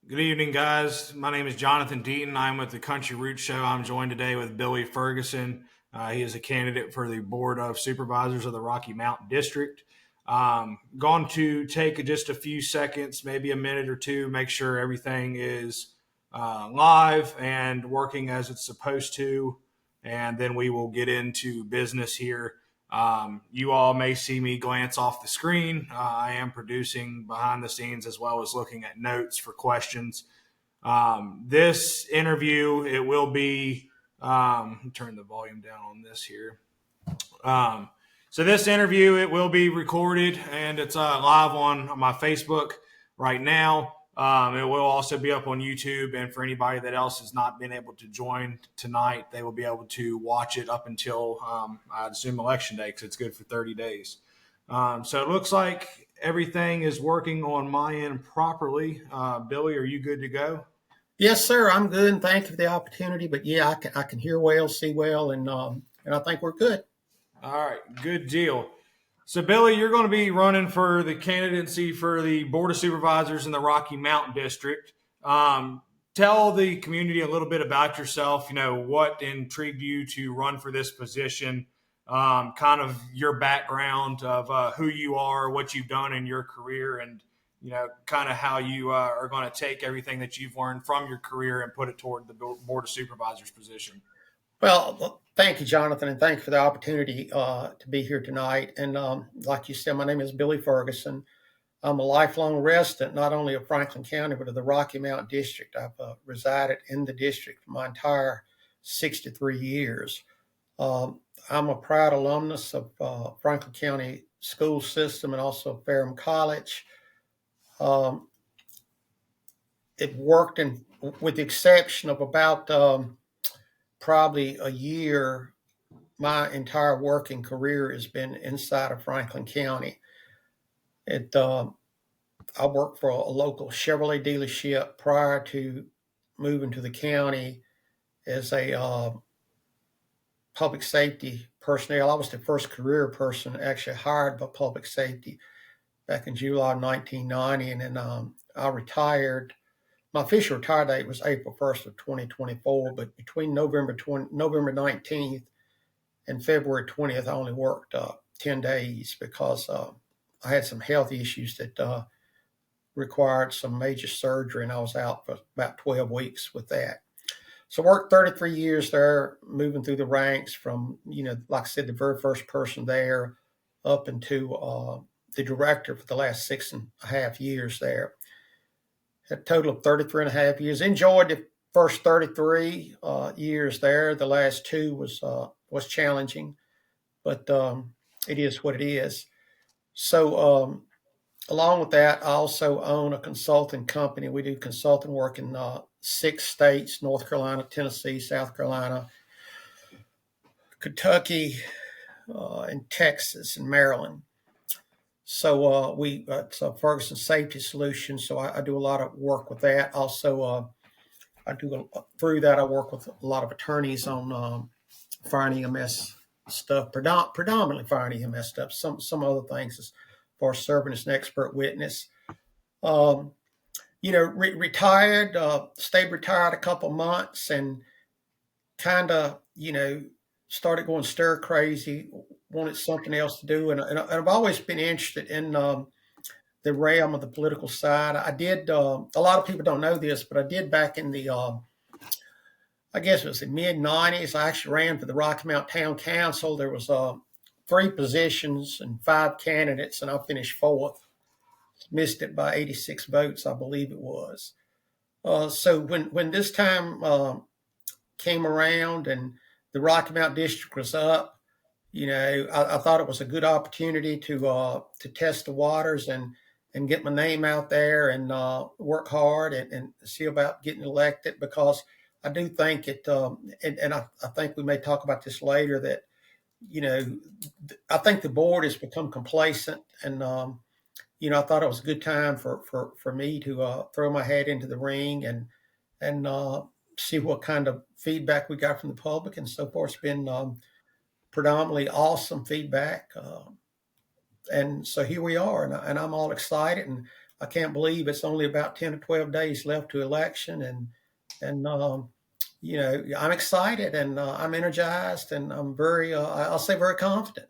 Good evening, guys. My name is Jonathan Deaton. I'm with the Country Roots Show. I'm joined today with Billy Ferguson. He is a candidate for the Board of Supervisors of the Rocky Mountain District. Going to take just a few seconds, maybe a minute or two, make sure everything is live and working as it's supposed to, and then we will get into business here. You all may see me glance off the screen. I am producing behind the scenes as well as looking at notes for questions. This interview, it will be, turn the volume down on this here. Um, so this interview, it will be recorded and it's live on my Facebook right now. It will also be up on YouTube, and for anybody that else has not been able to join tonight, they will be able to watch it up until I assume election day, because it's good for 30 days. So it looks like everything is working on my end properly. Billy, are you good to go? Yes, sir. I'm good, and thank you for the opportunity. But yeah, I can hear well, see well, and I think we're good. All right, good deal. So, Billy, you're going to be running for the candidacy for the Board of Supervisors in the Rocky Mountain District. Tell the community a little bit about yourself. You know, what intrigued you to run for this position, kind of your background of who you are, what you've done in your career, and, you know, kind of how you are going to take everything that you've learned from your career and put it toward the Board of Supervisors position. Well, thank you, Jonathan, and thank you for the opportunity to be here tonight. And like you said, my name is Billy Ferguson. I'm a lifelong resident, not only of Franklin County, but of the Rocky Mountain District. I've resided in the district my entire 63 years. I'm a proud alumnus of Franklin County school system and also Ferrum College. Um, it worked in, with the exception of about probably a year, my entire working career has been inside of Franklin County. It I worked for a local Chevrolet dealership prior to moving to the county as a public safety personnel. I was the first career person actually hired by public safety back in July 1990, and then I retired. My official retire date was April 1st of 2024, but between November 19th and February 20th, I only worked 10 days because I had some health issues that required some major surgery, and I was out for about 12 weeks with that. So I worked 33 years there, moving through the ranks from, like I said, the very first person there up into the director for the last 6.5 years there. Had a total of 33 and a half years. Enjoyed the first 33 years there. The last two was challenging, but it is what it is. So along with that, I also own a consulting company. We do consulting work in 6 states: North Carolina, Tennessee, South Carolina, Kentucky, and Texas and Maryland. So it's a Ferguson Safety Solutions. So I do a lot of work with that. Also, through that, I work with a lot of attorneys on fire and EMS stuff, predominantly fire and EMS stuff. Some other things as far as serving as an expert witness. Um, Retired, stayed retired a couple months, and kind of started going stir crazy. Wanted something else to do, and I've always been interested in the realm of the political side. I did. A lot of people don't know this, but I did back in the I guess it was the mid '90s. I actually ran for the Rocky Mount Town Council. There was 3 positions and 5 candidates, and I finished fourth. Missed it by 86 votes, I believe it was. So when this time came around and the Rocky Mountain District was up, I thought it was a good opportunity to test the waters and get my name out there and work hard and see about getting elected, because I do think I think we may talk about this later, that I think the board has become complacent, and I thought it was a good time for me to throw my head into the ring and see what kind of feedback we got from the public, and so far it's been predominantly awesome feedback. And so here we are, and I'm all excited, and I can't believe it's only about 10 or 12 days left to election, and I'm excited, and I'm energized, and I'm I'll say very confident.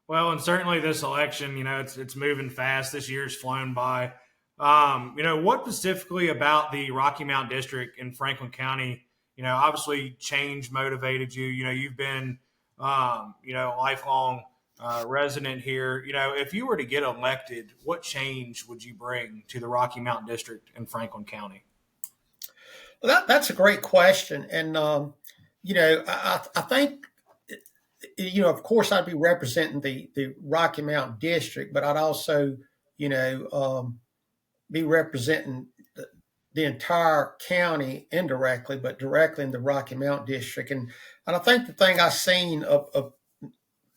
Well, and certainly this election, it's moving fast. This year's flown by. What specifically about the Rocky Mount District in Franklin County, obviously change motivated you. You've been, a lifelong resident here. If you were to get elected, what change would you bring to the Rocky Mount District in Franklin County? Well, that's a great question, and I think of course, I'd be representing the Rocky Mountain District, but I'd also, be representing the entire county indirectly, but directly in the Rocky Mountain District. And I think the thing I've seen of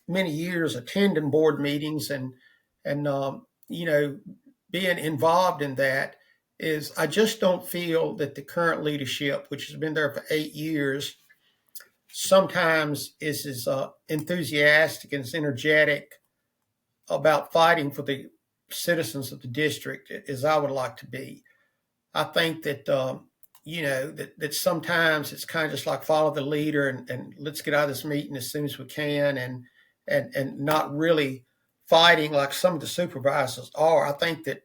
many years attending board meetings and being involved in that is I just don't feel that the current leadership, which has been there for 8 years, sometimes is as enthusiastic and as energetic about fighting for the citizens of the district as I would like to be. I think that that sometimes it's kind of just like follow the leader and let's get out of this meeting as soon as we can, and not really fighting like some of the supervisors are. I think that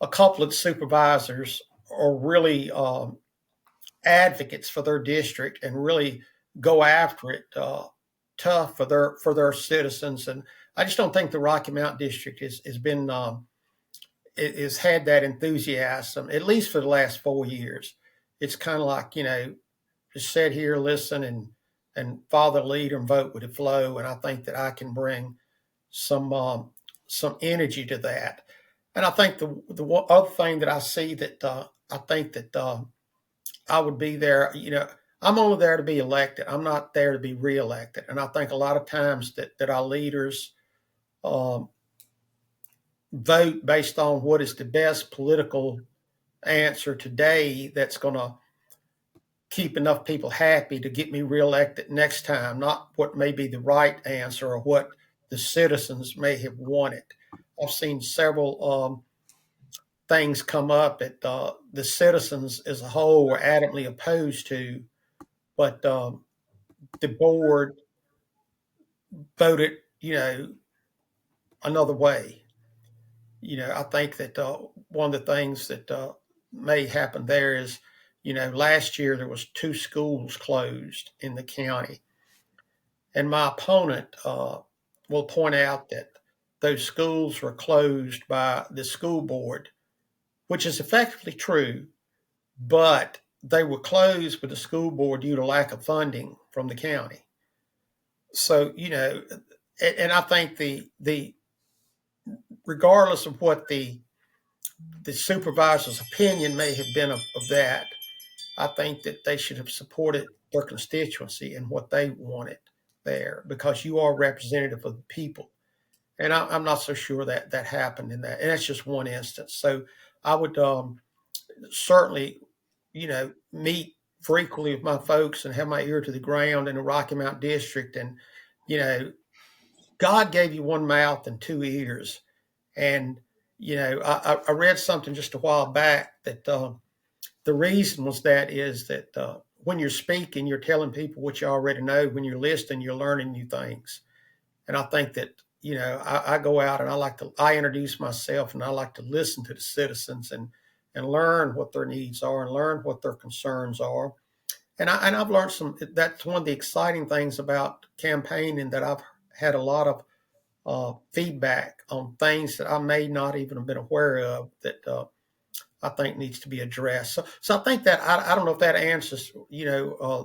a couple of the supervisors are really advocates for their district and really go after it tough for their citizens. And I just don't think the Rocky Mountain District has been has had that enthusiasm at least for the last 4 years. It's kind of like just sit here, listen, and follow the leader and vote with the flow. And I think that I can bring some energy to that. And I think the other thing that I see that I think that I would be there. I'm only there to be elected. I'm not there to be reelected. And I think a lot of times that our leaders um, vote based on what is the best political answer today that's going to keep enough people happy to get me reelected next time, not what may be the right answer or what the citizens may have wanted. I've seen several things come up that the citizens as a whole were adamantly opposed to, but the board voted, another way. I think that one of the things that may happen there is, last year there was 2 schools closed in the county, and my opponent will point out that those schools were closed by the school board, which is effectively true, but they were closed with the school board due to lack of funding from the county. So, and I think the regardless of what the supervisor's opinion may have been of that, I think that they should have supported their constituency and what they wanted there, because you are representative of the people. And I'm not so sure that that happened in that. And that's just one instance. So I would certainly, meet frequently with my folks and have my ear to the ground in the Rocky Mountain District. And, God gave you one mouth and 2 ears. And, I read something just a while back that the reason was that is that when you're speaking, you're telling people what you already know. When you're listening, you're learning new things. And I think that, I go out and I introduce myself and I like to listen to the citizens and learn what their needs are and learn what their concerns are. And I've learned that's one of the exciting things about campaigning, that I've had a lot of feedback on things that I may not even have been aware of that I think needs to be addressed. So I think that I don't know if that answers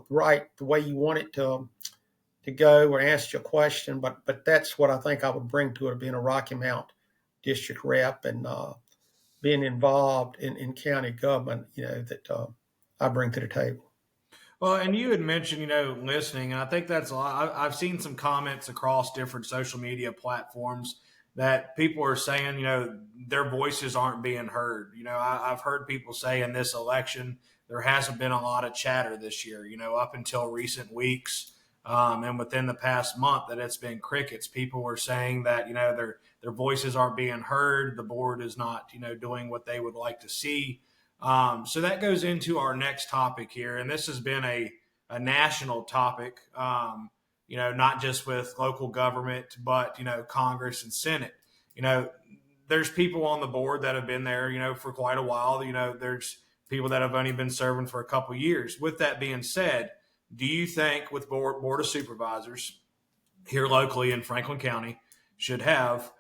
right the way you want it to go or answer your question, but that's what I think I would bring to it, being a Rocky Mount district rep and being involved in county government. That I bring to the table. Well, and you had mentioned, listening, and I think that's a lot. I've seen some comments across different social media platforms that people are saying, their voices aren't being heard. I've heard people say in this election there hasn't been a lot of chatter this year. Up until recent weeks, and within the past month, that it's been crickets. People were saying that, their voices aren't being heard. The board is not, doing what they would like to see. So that goes into our next topic here, and this has been a national topic. Not just with local government, but Congress and Senate. You know, there's people on the board that have been there, for quite a while. There's people that have only been serving for a couple of years. With that being said, do you think with board of supervisors here locally in Franklin County should have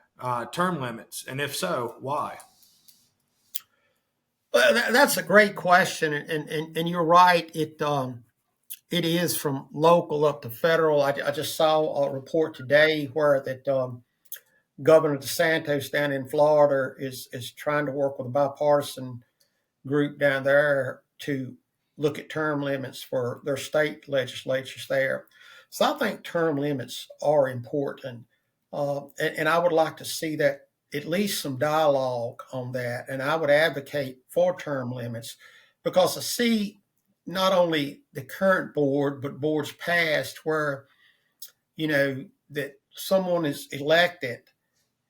term limits, and if so, why? Well, that's a great question, and you're right. It is from local up to federal. I just saw a report today where that Governor DeSantis down in Florida is trying to work with a bipartisan group down there to look at term limits for their state legislatures there. So I think term limits are important, and I would like to see that at least some dialogue on that. And I would advocate for term limits because I see not only the current board but boards past where that someone is elected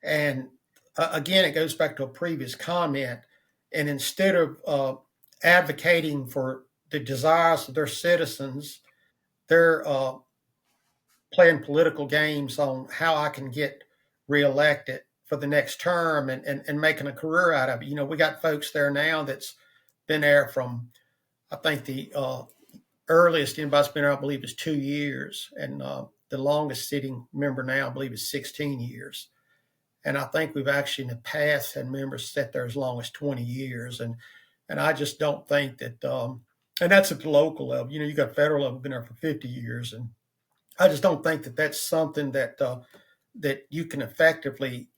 and again, it goes back to a previous comment. And instead of advocating for the desires of their citizens, they're playing political games on how I can get reelected for the next term and making a career out of it. We got folks there now that's been there from, I think the earliest anybody's been there, I believe, is 2 years. And the longest sitting member now, I believe, is 16 years. And I think we've actually in the past had members sit there as long as 20 years. And I just don't think that, and that's at the local level. You got federal level been there for 50 years. And I just don't think that that's something that that you can effectively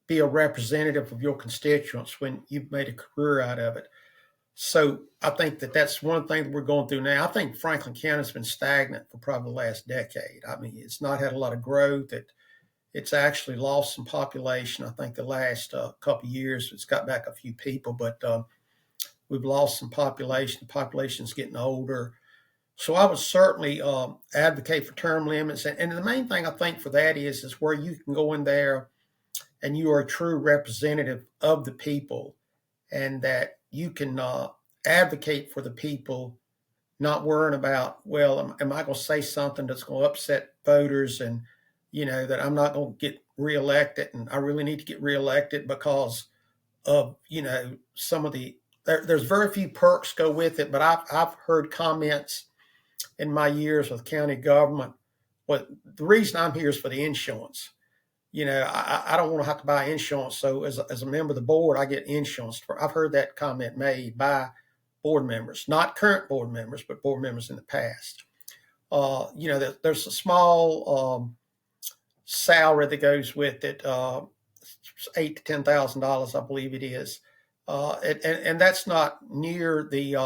be a representative of your constituents when you've made a career out of it. So I think that that's one thing that we're going through now. I think Franklin County has been stagnant for probably the last decade. I mean, it's not had a lot of growth. It's actually lost some population. I think the last couple of years it's got back a few people, but we've lost some population. The population's getting older. So I would certainly advocate for term limits. And the main thing I think for that is where you can go in there and you are a true representative of the people and that you can advocate for the people, not worrying about, well, am I going to say something that's going to upset voters and, that I'm not going to get reelected and I really need to get reelected because of, some of there's very few perks go with it, but I've heard comments in my years with county government. But the reason I'm here is for the insurance. I don't want to have to buy insurance. So as a member of the board, I get insurance. I've heard that comment made by board members, not current board members, but board members in the past. There's a small salary that goes with it, $8,000 to $10,000, I believe it is, and that's not near the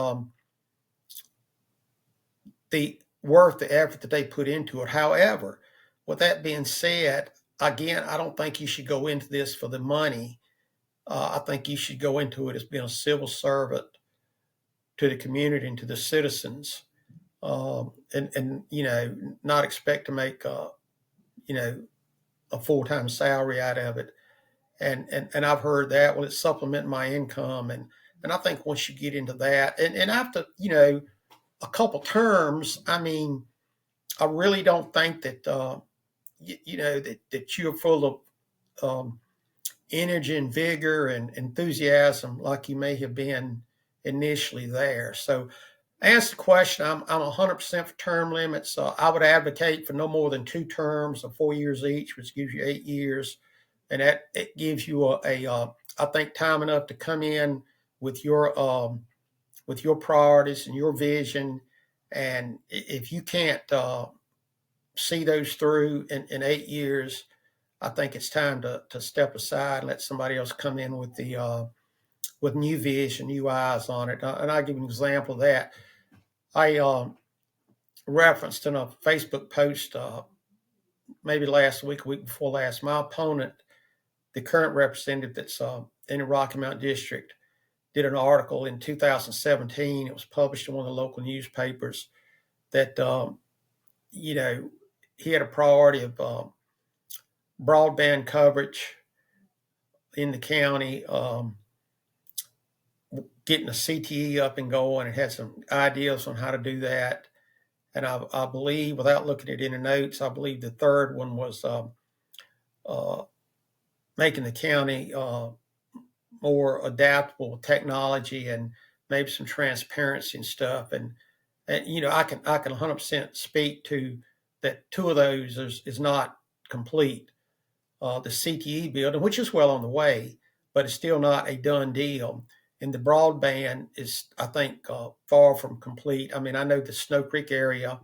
worth the effort that they put into it. However, with that being said, again, I don't think you should go into this for the money. I think you should go into it as being a civil servant to the community and to the citizens, and not expect to make a full-time salary out of it. And I've heard that, well, it's supplementing my income. And I think once you get into that and after, a couple terms, I mean, I really don't think that, that you're full of energy and vigor and enthusiasm like you may have been initially there. So answer the question, I'm 100% for term limits. I would advocate for no more than 2 terms of 4 years each, which gives you 8 years. And that it gives you I think, time enough to come in with your priorities and your vision. And if you can't see those through in 8 years, I think it's time to step aside and let somebody else come in with with new vision, new eyes on it. And I'll give you an example of that. I referenced in a Facebook post maybe last week, a week before last, my opponent, the current representative that's in the Rocky Mountain District, did an article in 2017. It was published in one of the local newspapers that, he had a priority of broadband coverage in the county, getting a CTE up and going, and had some ideas on how to do that. And I believe, without looking at any notes, I believe the third one was uh, making the county more adaptable with technology and maybe some transparency and stuff. And I can 100% speak to that. Two of those is not complete. The CTE building, which is well on the way, but it's still not a done deal. And the broadband is, I think, far from complete. I mean, I know the Snow Creek area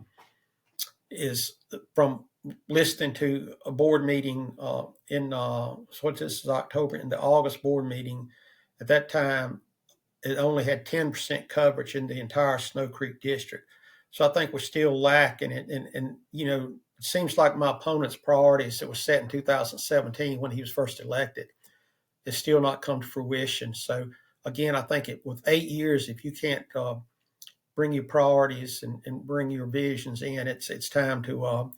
is, from listening to a board meeting in so this is October, in the August board meeting. At that time, it only had 10% coverage in the entire Snow Creek district. So I think we're still lacking it. And it seems like my opponent's priorities that was set in 2017 when he was first elected has still not come to fruition. So again, I think with 8 years, if you can't bring your priorities and bring your visions in, it's time to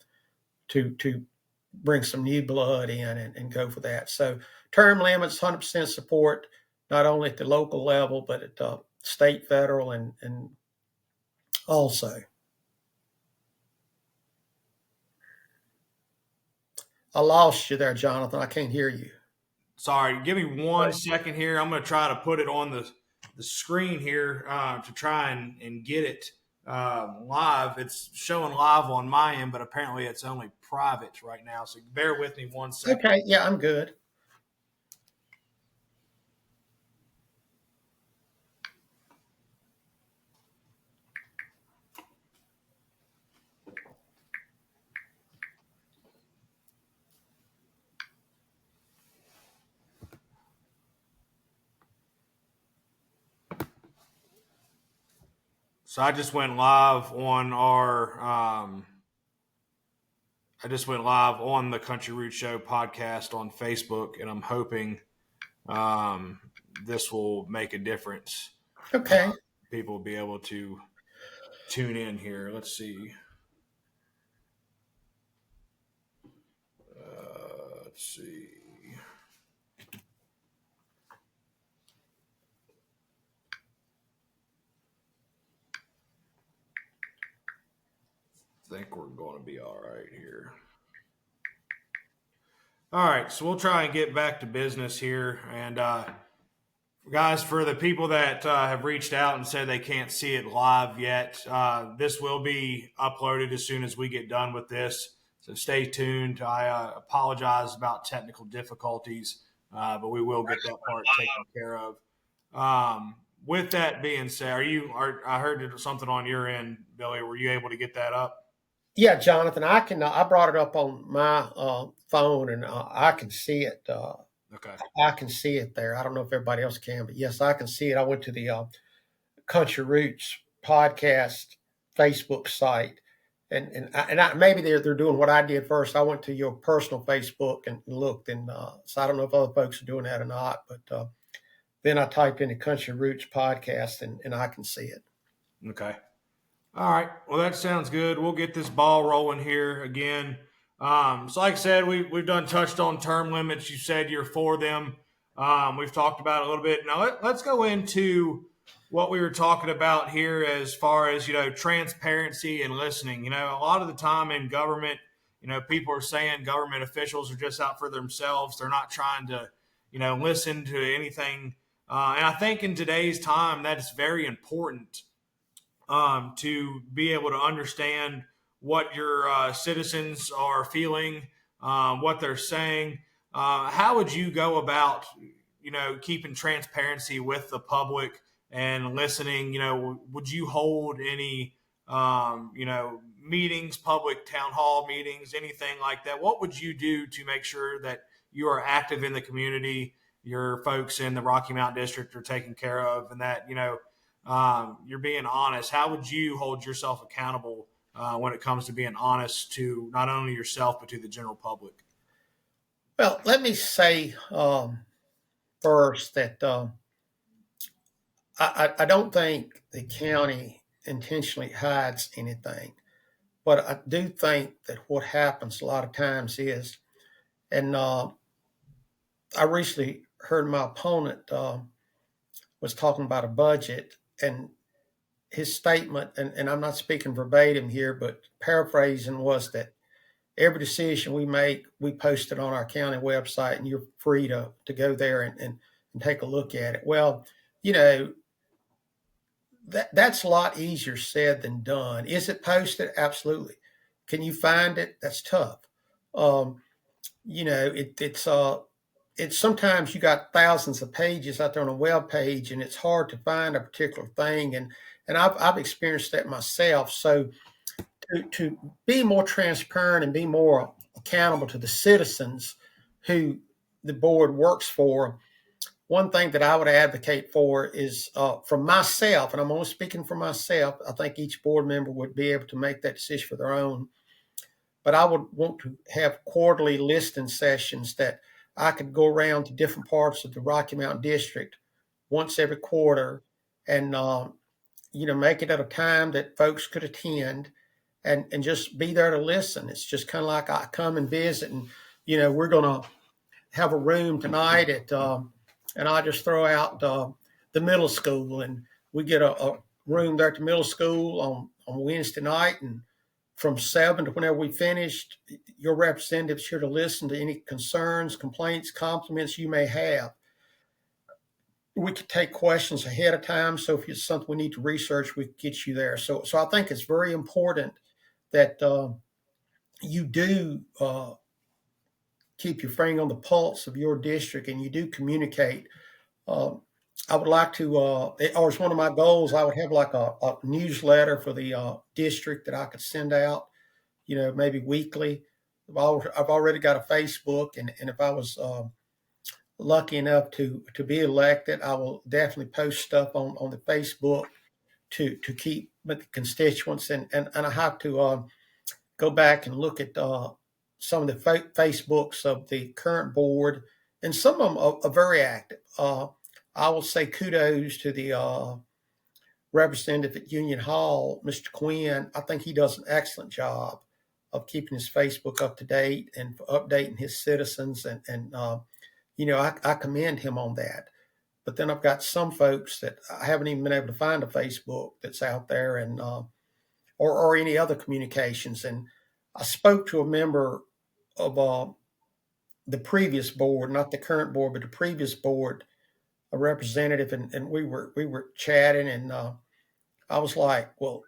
bring some new blood in and go for that. So term limits, 100% support, not only at the local level, but at state, federal, and also. I lost you there, Jonathan. I can't hear you. Sorry, give me 1 second here. I'm going to try to put it on the screen here to try and get it live. It's showing live on my end, but apparently it's only private right now. So bear with me 1 second. Okay, yeah, I'm good. So I just went live on the Country Root Show podcast on Facebook, and I'm hoping this will make a difference. Okay. People will be able to tune in here. Let's see. Let's see. I think we're going to be all right here. All right, so we'll try and get back to business here. And guys, for the people that have reached out and said they can't see it live yet, this will be uploaded as soon as we get done with this. So stay tuned. I apologize about technical difficulties, but we will get that part taken care of. With that being said, I heard something on your end, Billy. Were you able to get that up? Yeah, Jonathan, I can. I brought it up on my phone, and I can see it. Okay. I can see it there. I don't know if everybody else can, but yes, I can see it. I went to the Country Roots podcast Facebook site, and maybe they're doing what I did first. I went to your personal Facebook and looked, and so I don't know if other folks are doing that or not. But then I typed in the Country Roots podcast, and I can see it. Okay. All right. Well, that sounds good. We'll get this ball rolling here again. So, like I said, we've touched on term limits. You said you're for them. We've talked about it a little bit. Now, let's go into what we were talking about here as far as, transparency and listening. A lot of the time in government, people are saying government officials are just out for themselves. They're not trying to, listen to anything. And I think in today's time, that is very important. To be able to understand what your citizens are feeling, what they're saying. How would you go about, keeping transparency with the public and listening? Would you hold any, meetings, public town hall meetings, anything like that? What would you do to make sure that you are active in the community, your folks in the Rocky Mountain District are taken care of, and that, you're being honest? How would you hold yourself accountable when it comes to being honest to not only yourself, but to the general public? Well, let me say first that I don't think the county intentionally hides anything, but I do think that what happens a lot of times is And I recently heard my opponent was talking about a budget, and his statement, and I'm not speaking verbatim here, but paraphrasing, was that every decision we make, we post it on our county website, and you're free to go there and take a look at it. Well, you know, that's a lot easier said than done. Is it posted? Absolutely. Can you find it? That's tough. Um, it's sometimes you got thousands of pages out there on a web page, and it's hard to find a particular thing. And I've experienced that myself. So to be more transparent and be more accountable to the citizens who the board works for, one thing that I would advocate for is from myself, and I'm only speaking for myself. I think each board member would be able to make that decision for their own. But I would want to have quarterly listening sessions that I could go around to different parts of the Rocky Mountain District once every quarter, and make it at a time that folks could attend, and just be there to listen. It's just kind of like I come and visit, and we're going to have a room tonight and I just throw out the middle school, and we get a room there at the middle school on Wednesday night, and from 7 to whenever we finished, your representative's here to listen to any concerns, complaints, compliments you may have. We could take questions ahead of time, so if it's something we need to research, we could get you there. So I think it's very important that you do keep your finger on the pulse of your district, and you do communicate. I would like to, or as one of my goals, I would have like a newsletter for the district that I could send out, maybe weekly. I've already got a Facebook, and if I was lucky enough to be elected, I will definitely post stuff on the Facebook to keep with the constituents, and I have to go back and look at some of the Facebooks of the current board, and some of them are very active. I will say kudos to the representative at Union Hall, Mr. Quinn. I think he does an excellent job of keeping his Facebook up to date and updating his citizens, and I commend him on that. But then I've got some folks that I haven't even been able to find a Facebook that's out there, and or any other communications. And I spoke to a member of the previous board, not the current board, but the previous board, a representative, and we were chatting, and I was like, well,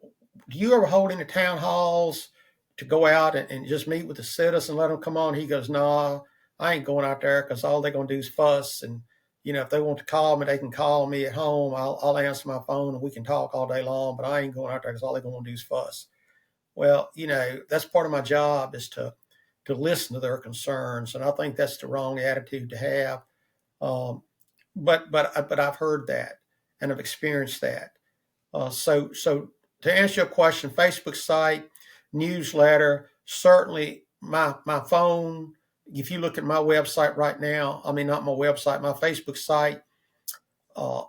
do you ever hold any town halls to go out and just meet with the citizens and let them come on? He goes, no, I ain't going out there, because all they're going to do is fuss. And, if they want to call me, they can call me at home. I'll answer my phone and we can talk all day long, but I ain't going out there because all they're going to do is fuss. Well, that's part of my job, is to listen to their concerns. And I think that's the wrong attitude to have. But I've heard that, and I've experienced that. So to answer your question, Facebook site, newsletter, certainly my phone. If you look at my website right now, I mean, not my website, my Facebook site,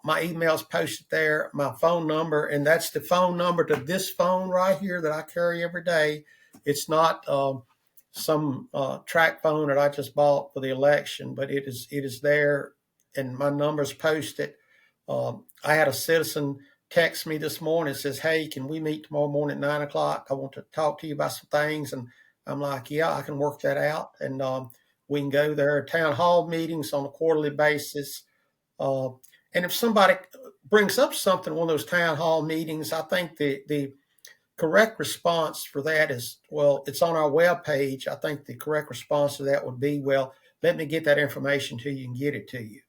my email's posted there, my phone number, and that's the phone number to this phone right here that I carry every day. It's not some track phone that I just bought for the election, but it is there, and my number's posted. I had a citizen text me this morning, says, hey, can we meet tomorrow morning at 9 o'clock? I want to talk to you about some things. And I'm like, yeah, I can work that out. And we can go there. Town hall meetings on a quarterly basis. And if somebody brings up something in one of those town hall meetings, I think the correct response for that is, well, it's on our webpage. I think the correct response to that would be, well, let me get that information to you and get it to you.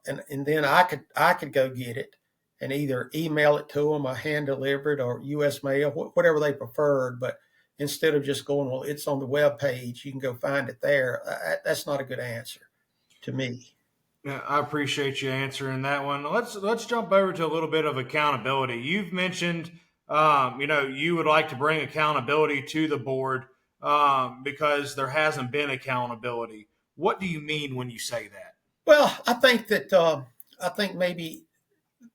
And then I could go get it and either email it to them or hand deliver it, or U.S. mail, whatever they preferred. But instead of just going, well, it's on the web page, you can go find it there. That's not a good answer to me. Yeah, I appreciate you answering that one. Let's jump over to a little bit of accountability. You've mentioned, you would like to bring accountability to the board because there hasn't been accountability. What do you mean when you say that? Well, I think maybe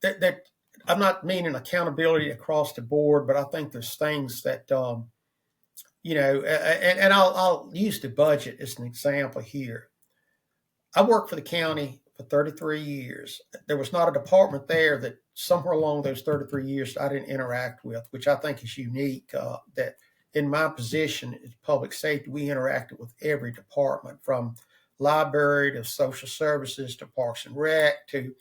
that I'm not meaning accountability across the board, but I think there's things that and I'll use the budget as an example here. I worked for the county for 33 years. There was not a department there that somewhere along those 33 years I didn't interact with, which I think is unique. That in my position in public safety, we interacted with every department, from library to social services to parks and rec to,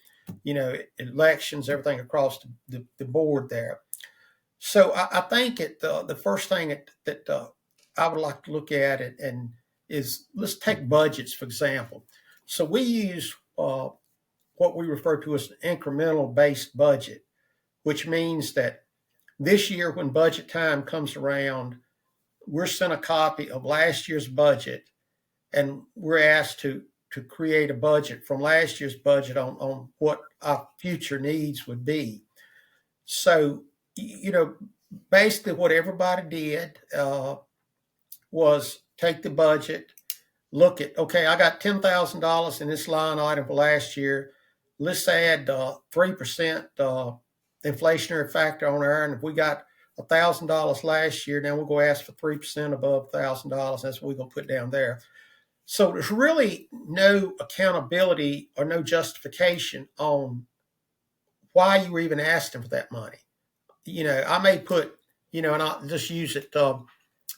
elections, everything across the board there. So I think the first thing that I would like to look at it and is, let's take budgets for example. So we use what we refer to as an incremental based budget, which means that this year when budget time comes around, we're sent a copy of last year's budget, and we're asked to create a budget from last year's budget on what our future needs would be. So, basically what everybody did was take the budget, look at, okay, I got $10,000 in this line item for last year. Let's add 3% inflationary factor on there. And if we got $1,000 last year, then we'll go ask for 3% above $1,000. That's what we're going to put down there. So there's really no accountability or no justification on why you were even asking for that money. I may put, and I'll just use it,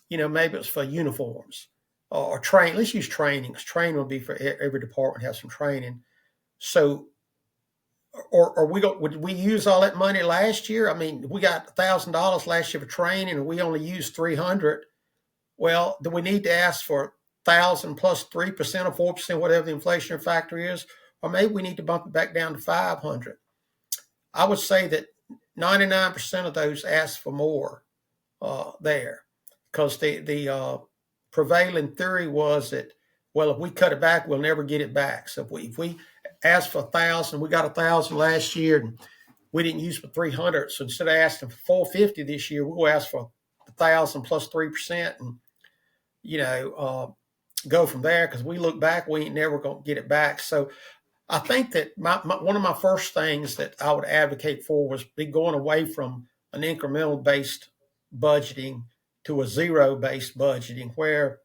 maybe it's for uniforms or train. Let's use training, because training will be for every department has some training. So, would we use all that money last year? I mean, we got $1,000 last year for training and we only used 300. Well, do we need to ask for 1,000 plus 3% or 4%, whatever the inflationary factor is? Or maybe we need to bump it back down to 500. I would say that 99% of those ask for more there, because the prevailing theory was that, well, if we cut it back, we'll never get it back. So if we asked for 1,000, we got 1,000 last year, and we didn't use for 300. So instead of asking for 450 this year, we'll ask for 1,000 plus 3%, and go from there, because we look back, we ain't never gonna get it back. So I think that one of my first things that I would advocate for was be going away from an incremental based budgeting to a zero based budgeting, where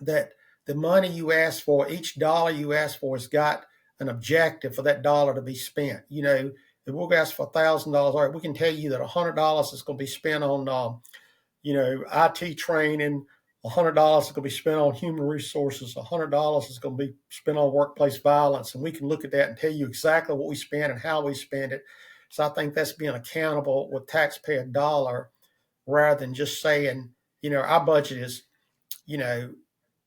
that the money you ask for, each dollar you ask for, has got an objective for that dollar to be spent. If we'll ask for $1,000, all right, we can tell you that $100 is going to be spent on, IT training. $100 is going to be spent on human resources. $100 is going to be spent on workplace violence. And we can look at that and tell you exactly what we spend and how we spend it. So I think that's being accountable with taxpayer dollar, rather than just saying, our budget is,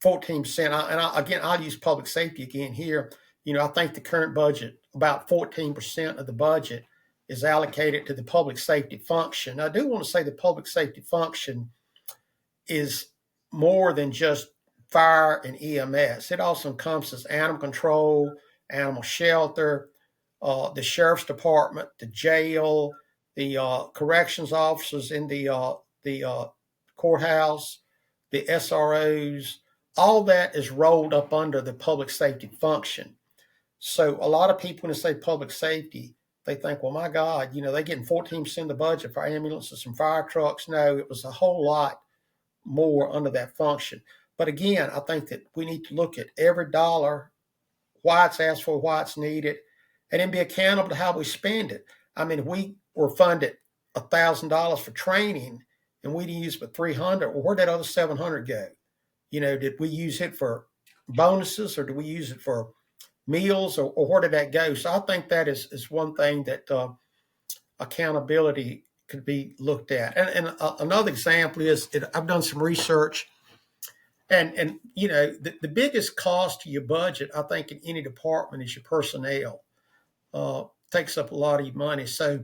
14%. I'll use public safety again here. I think the current budget, about 14% of the budget is allocated to the public safety function. I do want to say the public safety function is more than just fire and EMS. It also encompasses animal control, animal shelter, the sheriff's department, the jail, the corrections officers in the courthouse, the SROs. All that is rolled up under the public safety function. So a lot of people, when they say public safety, they think, well, my God, they're getting 14% of the budget for ambulances and fire trucks. No, it was a whole lot more under that function. But again, I think that we need to look at every dollar, why it's asked for, why it's needed, and then be accountable to how we spend it. I mean, if we were funded $1,000 for training and we didn't use but 300, well, where'd that other 700 go? Did we use it for bonuses, or did we use it for meals, or where did that go? So I think that is one thing that accountability could be looked at. And another example is, I've done some research, and the biggest cost to your budget, I think, in any department is your personnel. Takes up a lot of your money. So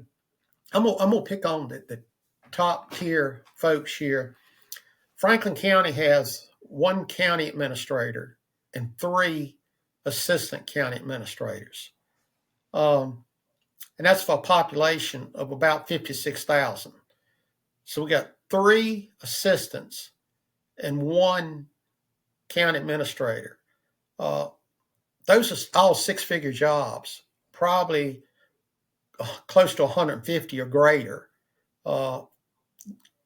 I'm gonna pick on the top tier folks here. Franklin County has one county administrator and 3 assistant county administrators. And that's for a population of about 56,000. So we got 3 assistants and 1 county administrator. Those are all 6-figure jobs, probably close to 150 or greater,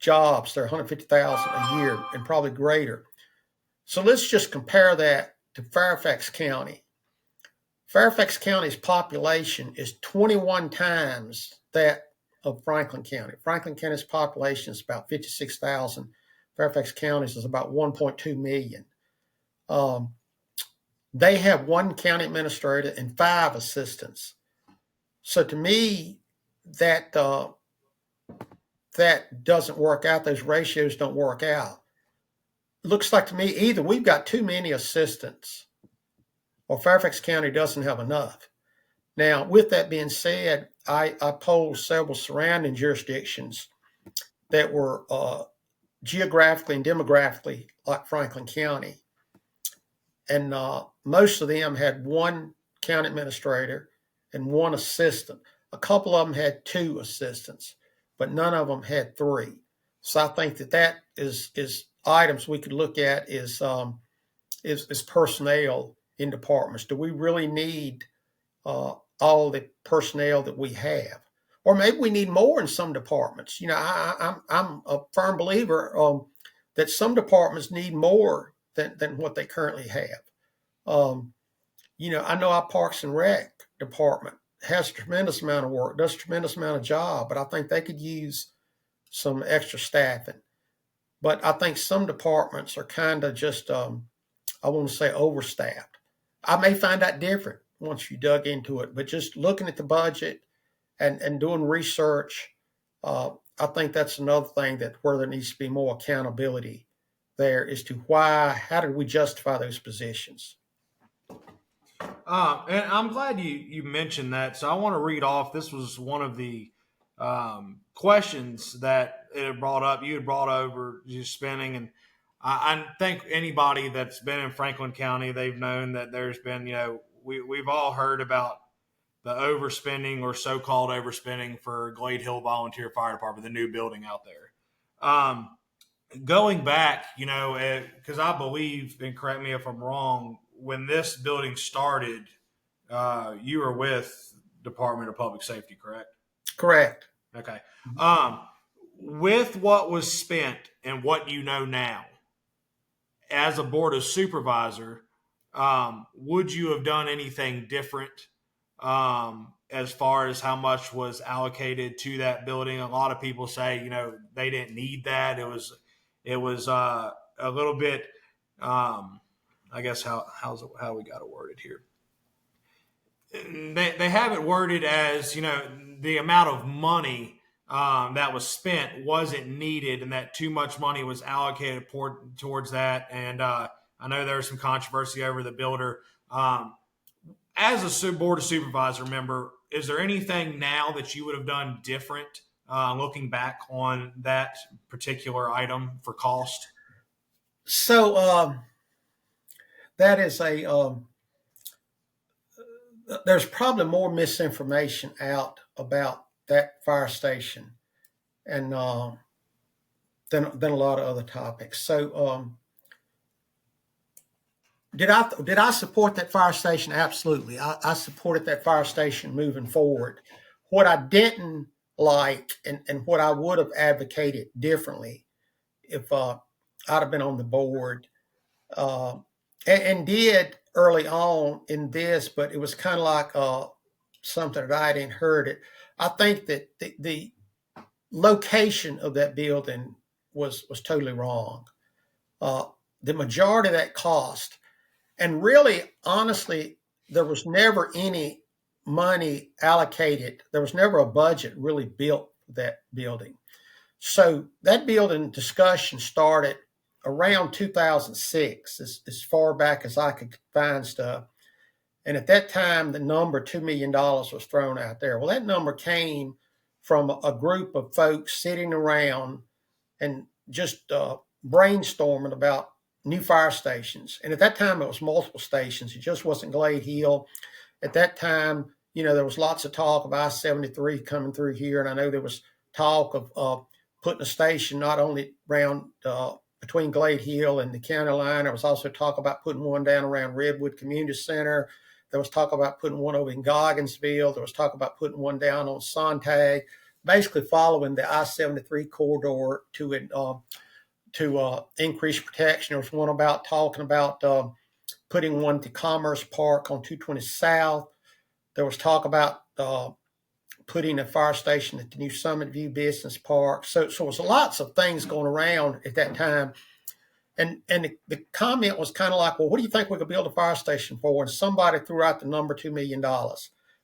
jobs. They're 150,000 a year and probably greater. So let's just compare that to Fairfax County. Fairfax County's population is 21 times that of Franklin County. Franklin County's population is about 56,000. Fairfax County's is about 1.2 million. They have one county administrator and 5 assistants. So to me, that doesn't work out. Those ratios don't work out. It looks like to me either we've got too many assistants or Fairfax County doesn't have enough. Now, with that being said, I polled several surrounding jurisdictions that were geographically and demographically like Franklin County. And most of them had one county administrator and one assistant. A couple of them had 2 assistants, but none of them had 3. So I think that is items we could look at is personnel in departments. Do we really need all the personnel that we have? Or maybe we need more in some departments. You know, I'm a firm believer that some departments need more than what they currently have. You know, I know our Parks and Rec department has a tremendous amount of work, does a tremendous amount of job, but I think they could use some extra staffing. But I think some departments are kind of just, I want to say, overstaffed. I may find that different once you dug into it, but just looking at the budget and doing research, I think that's another thing that where there needs to be more accountability there as to how did we justify those positions? And I'm glad you mentioned that. So I want to read off. This was one of the questions that it had brought up. You had brought over just spending, and I think anybody that's been in Franklin County, they've known that there's been, you know, we've all heard about the overspending or so-called overspending for Glade Hill Volunteer Fire Department, the new building out there. Going back, you know, because I believe, and correct me if I'm wrong, when this building started, you were with Department of Public Safety, correct? Correct. Okay. With what was spent and what you know now, as a board of supervisor, would you have done anything different as far as how much was allocated to that building? A lot of people say, you know, they didn't need that. It was a little bit. I guess how we got it worded here. They have it worded as, you know, the amount of money that was spent wasn't needed, and that too much money was allocated towards that. And I know there was some controversy over the builder. As a board of supervisor member, is there anything now that you would have done different looking back on that particular item for cost? So that is there's probably more misinformation out about that fire station and than a lot of other topics. So did I support that fire station? Absolutely. I supported that fire station moving forward. What I didn't like and what I would have advocated differently if I'd have been on the board and did early on in this, but it was kind of like something that I didn't heard it. I think that the location of that building was totally wrong. The majority of that cost, and really, honestly, there was never any money allocated. There was never a budget really built for that building. So that building discussion started around 2006, as far back as I could find stuff. And at that time, the number $2 million was thrown out there. Well, that number came from a group of folks sitting around and just brainstorming about new fire stations. And at that time, it was multiple stations. It just wasn't Glade Hill. At that time, you know, there was lots of talk of I-73 coming through here. And I know there was talk of putting a station not only around between Glade Hill and the county line. There was also talk about putting one down around Redwood Community Center. There was talk about putting one over in Gogginsville. There was talk about putting one down on Sontag. basically following the I-73 corridor to increase protection. There was one about talking about putting one to Commerce Park on 220 South. There was talk about putting a fire station at the new Summit View Business Park. So it was lots of things going around at that time. And the comment was kind of like, well, what do you think we could build a fire station for? And somebody threw out the number $2 million. Well,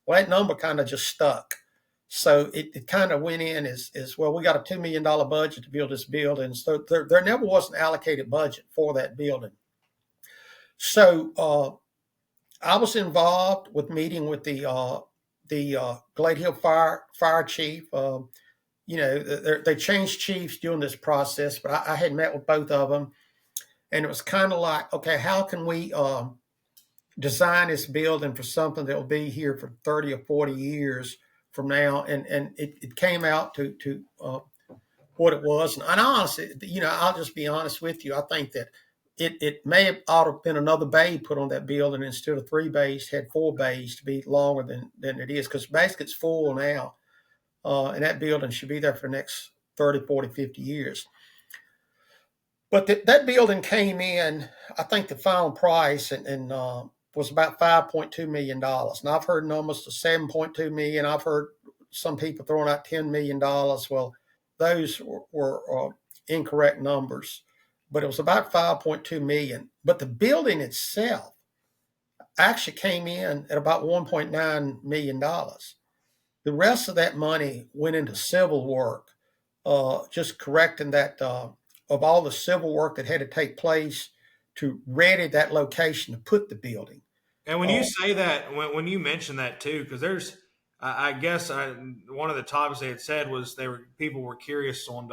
that number kind of just stuck. So it kind of went in as well, we got a $2 million budget to build this building. So there never was an allocated budget for that building. So I was involved with meeting with the Glade Hill Fire Chief. They changed chiefs during this process, but I had met with both of them. And it was kind of like, okay, how can we design this building for something that will be here for 30 or 40 years from now? And it came out to what it was. And honestly, I'll just be honest with you. I think that it may have ought to have been another bay put on that building instead of 3 bays, had 4 bays to be longer than it is, because basically it's full now. And that building should be there for the next 30, 40, 50 years. But that building came in, I think the final price and was about $5.2 million. And I've heard numbers to $7.2 million. I've heard some people throwing out $10 million. Well, those were incorrect numbers, but it was about $5.2 million. But the building itself actually came in at about $1.9 million. The rest of that money went into civil work, just correcting that of all the civil work that had to take place to ready that location to put the building. And when you say that, when you mention that too, because there's, I guess one of the topics they had said was people were curious on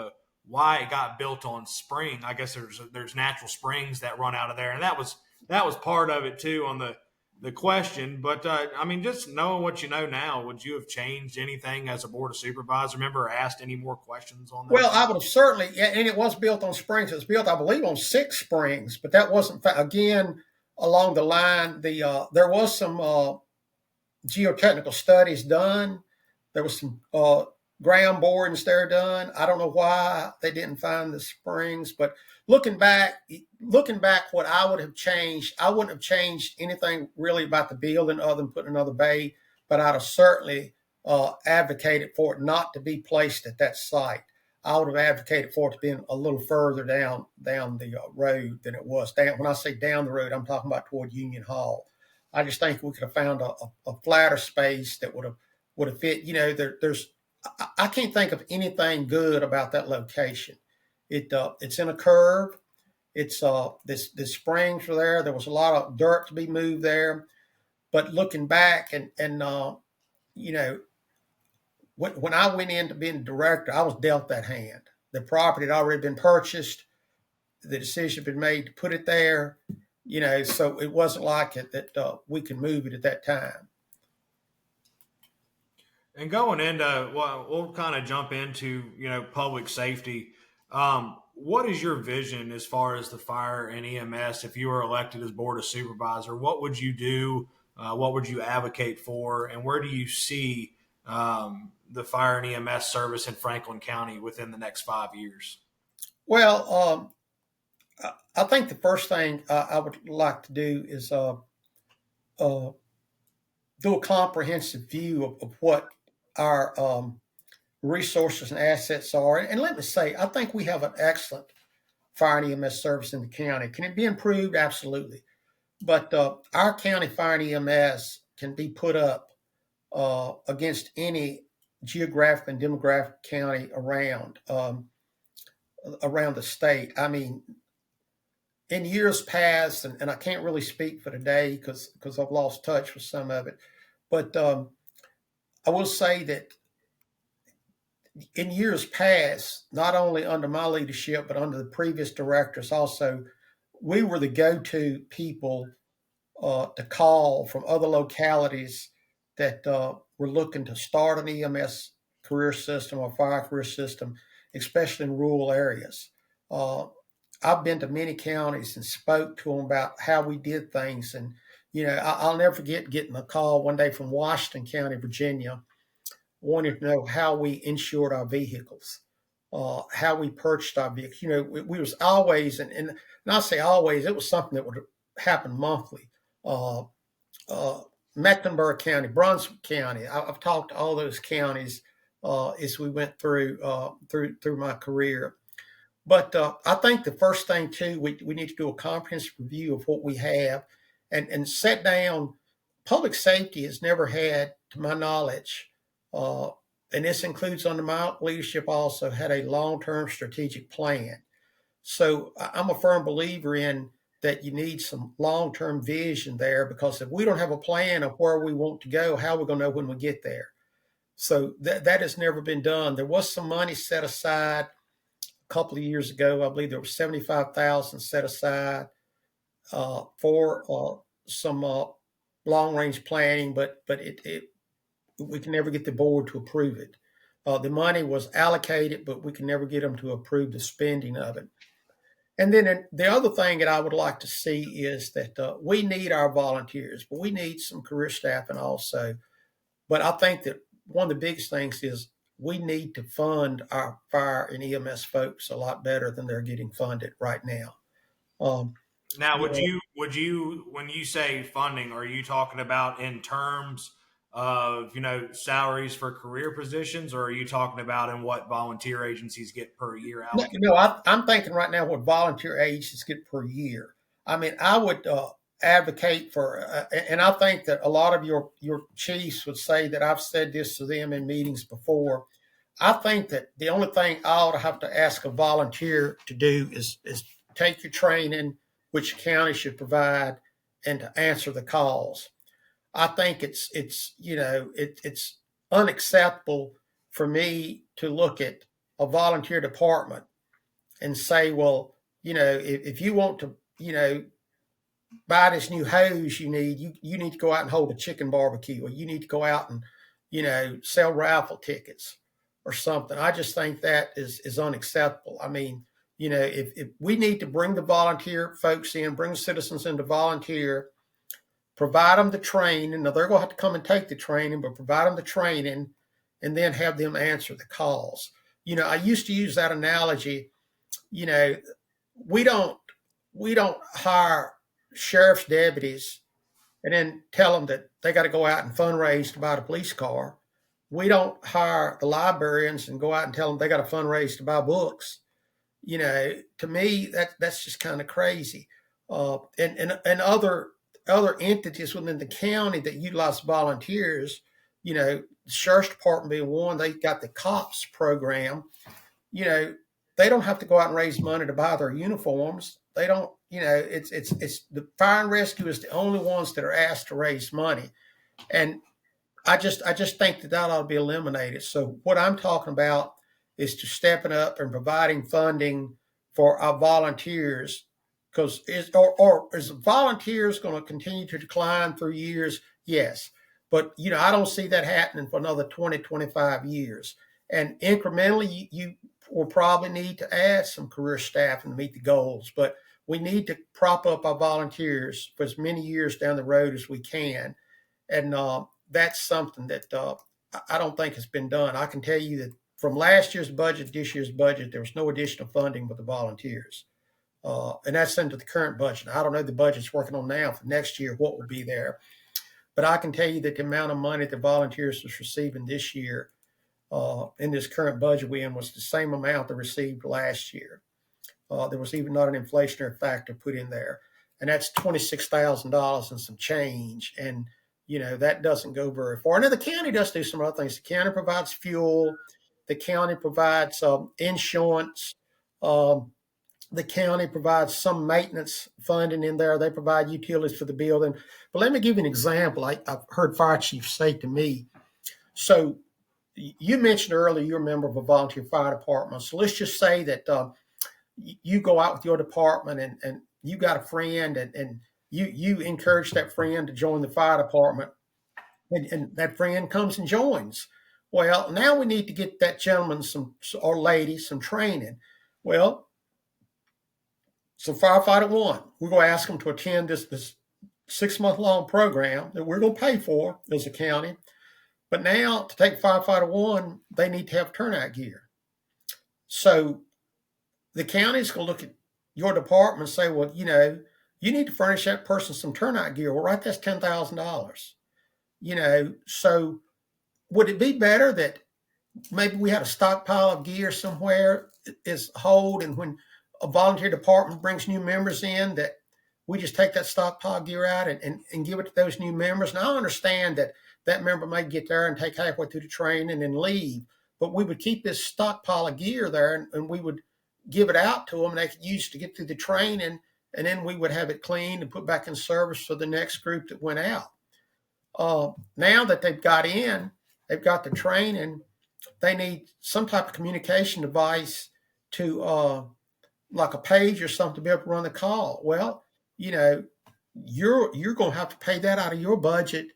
why it got built on spring. I guess there's natural springs that run out of there, and that was part of it too on the question. But I mean, just knowing what you know now, would you have changed anything as a board of supervisors? Remember, or asked any more questions on that? Well, I would have certainly, and it was built on springs. It was built, I believe, on 6 springs, but that wasn't, again, along the line. There was some geotechnical studies done. There was some ground borings there done. I don't know why they didn't find the springs, but looking back, what I would have changed, I wouldn't have changed anything really about the building other than putting another bay, but I'd have certainly advocated for it not to be placed at that site. I would have advocated for it to be a little further down the road than it was. When I say down the road, I'm talking about toward Union Hall. I just think we could have found a flatter space that would have fit. I can't think of anything good about that location. It's in a curve. It's the springs were there. There was a lot of dirt to be moved there. But looking back and when I went into being director, I was dealt that hand. The property had already been purchased. The decision had been made to put it there. So it wasn't like it that we could move it at that time. And going into, we'll kind of jump into, public safety. What is your vision as far as the fire and EMS? If you were elected as board of supervisor, what would you do? What would you advocate for? And where do you see the fire and EMS service in Franklin County within the next 5 years? Well, I think the first thing I would like to do is do a comprehensive view of what our resources and assets are. And let me say, I think we have an excellent fire and EMS service in the county. Can it be improved? Absolutely. But our county fire and EMS can be put up against any geographic and demographic county around the state. I mean, in years past, and I can't really speak for today because I've lost touch with some of it, but I will say that in years past, not only under my leadership, but under the previous directors also, we were the go-to people to call from other localities that were looking to start an EMS career system or fire career system, especially in rural areas. I've been to many counties and spoke to them about how we did things. And, I'll never forget getting a call one day from Washington County, Virginia. wanted to know how we insured our vehicles, how we purchased our vehicles. We was always, and I say always, it was something that would happen monthly. Uh, uh, Mecklenburg County, Brunswick County. I've talked to all those counties as we went through my career. But I think the first thing too, we need to do a comprehensive review of what we have, and set down. Public safety has never had, to my knowledge, uh, and this includes under my leadership, also had a long-term strategic plan. So I'm a firm believer in that you need some long-term vision there, because if we don't have a plan of where we want to go, how are we going to know when we get there? So that has never been done. There was some money set aside a couple of years ago. I believe there was 75,000 set aside for some long-range planning, but we can never get the board to approve it. The money was allocated, but we can never get them to approve the spending of it. And then the other thing that I would like to see is that we need our volunteers, but we need some career staffing also. But I think that one of the biggest things is we need to fund our fire and EMS folks a lot better than they're getting funded right now. Um, Now, you know, would you when you say funding, are you talking about in terms of salaries for career positions, or are you talking about in what volunteer agencies get per year allocated? I'm thinking right now what volunteer agencies get per year. I mean, I would advocate for, and I think that a lot of your chiefs would say that I've said this to them in meetings before. I think that the only thing I ought to have to ask a volunteer to do is take your training, which county should provide, and to answer the calls. I think it's unacceptable for me to look at a volunteer department and say, well, if you want to, buy this new hose you need to go out and hold a chicken barbecue, or you need to go out and, sell raffle tickets or something. I just think that is unacceptable. I mean, if we need to bring the volunteer folks in, bring citizens in to volunteer, provide them the training. Now they're going to have to come and take the training, but provide them the training and then have them answer the calls. I used to use that analogy. You know, we don't hire sheriff's deputies and then tell them that they got to go out and fundraise to buy a police car. We don't hire the librarians and go out and tell them they got to fundraise to buy books. To me, that's just kind of crazy. And other entities within the county that utilize volunteers, the sheriff's department being one, they got the cops program. You know, they don't have to go out and raise money to buy their uniforms. They don't. It's the fire and rescue is the only ones that are asked to raise money, and I just think that ought to be eliminated. So what I'm talking about is to stepping up and providing funding for our volunteers, because is volunteers going to continue to decline through years? Yes, but I don't see that happening for another 20, 25 years. And incrementally, you will probably need to add some career staff and meet the goals, but we need to prop up our volunteers for as many years down the road as we can. And that's something that I don't think has been done. I can tell you that from last year's budget to this year's budget, there was no additional funding with the volunteers. And that's into the current budget. I don't know the budget's working on now for next year, what will be there. But I can tell you that the amount of money the volunteers was receiving this year in this current budget we in was the same amount they received last year. There was even not an inflationary factor put in there. And that's $26,000 and some change. And that doesn't go very far. Now, the county does do some other things. The county provides fuel. The county provides insurance. The county provides some maintenance funding in there. They provide utilities for the building. But let me give you an example. I've heard fire chiefs say to me, so you mentioned earlier you're a member of a volunteer fire department. So let's just say that you go out with your department and you got a friend and you encourage that friend to join the fire department, and that friend comes and joins. Well, now we need to get that gentleman or lady some training. Well, so firefighter one, we're going to ask them to attend this 6-month long program that we're going to pay for as a county. But now to take firefighter one, they need to have turnout gear. So the county's going to look at your department and say, well, you need to furnish that person some turnout gear. Well, right, that's $10,000. So would it be better that maybe we had a stockpile of gear somewhere is hold, and when a volunteer department brings new members in, that we just take that stockpile gear out and give it to those new members? Now I understand that that member may get there and take halfway through the training and leave, but we would keep this stockpile of gear there, and we would give it out to them and they could use it to get through the training, and then we would have it cleaned and put back in service for the next group that went out. Now that they've got the training, they need some type of communication device to like a page or something to be able to run the call. Well, you're going to have to pay that out of your budget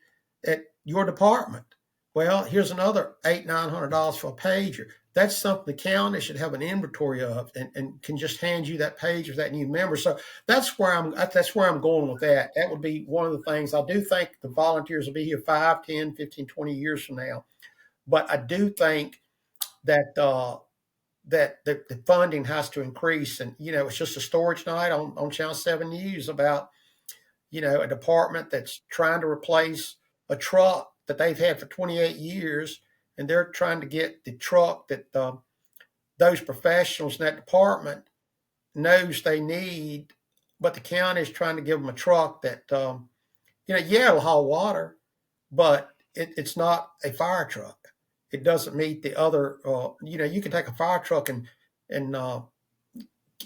at your department. Well, here's another $800-900 for a pager. That's something the county should have an inventory of, and can just hand you that page of that new member. So that's where I'm going with that. That would be one of the things. I do think the volunteers will be here 5, 10, 15, 20 years from now. But I do think that that the funding has to increase. And it's just a story tonight on Channel 7 News about a department that's trying to replace a truck that they've had for 28 years, and they're trying to get the truck that those professionals in that department knows they need, but the county is trying to give them a truck that it'll haul water, but it's not a fire truck. It doesn't meet the other. You can take a fire truck and do a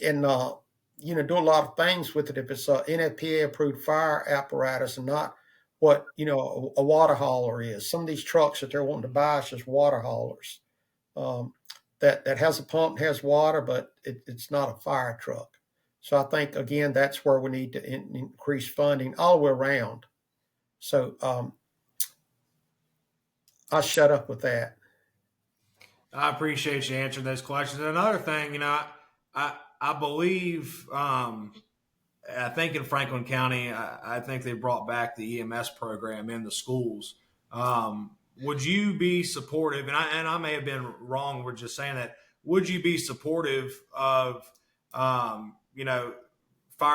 lot of things with it if it's a NFPA approved fire apparatus and not what a water hauler is. Some of these trucks that they're wanting to buy is just water haulers that has a pump, has water, but it's not a fire truck. So I think again that's where we need to increase funding all the way around. So I'll shut up with that. I appreciate you answering those questions. Another thing, I believe, I think in Franklin County, I think they brought back the EMS program in the schools. Would you be supportive? And I may have been wrong. We're just saying that. Would you be supportive of, fire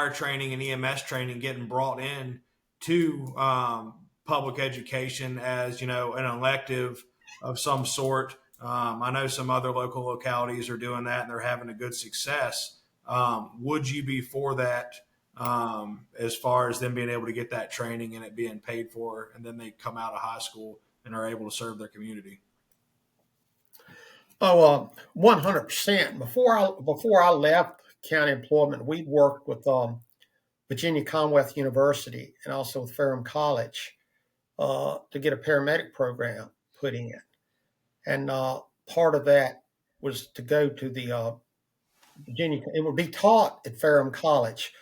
training and EMS training getting brought in to public education as an elective of some sort? I know some other local localities are doing that and they're having a good success. Would you be for that as far as them being able to get that training and it being paid for, and then they come out of high school and are able to serve their community? Oh, 100%. Before I left county employment, we worked with Virginia Commonwealth University and also with Ferrum College to get a paramedic program put in. And part of that was to go to the Virginia. It would be taught at Ferrum College,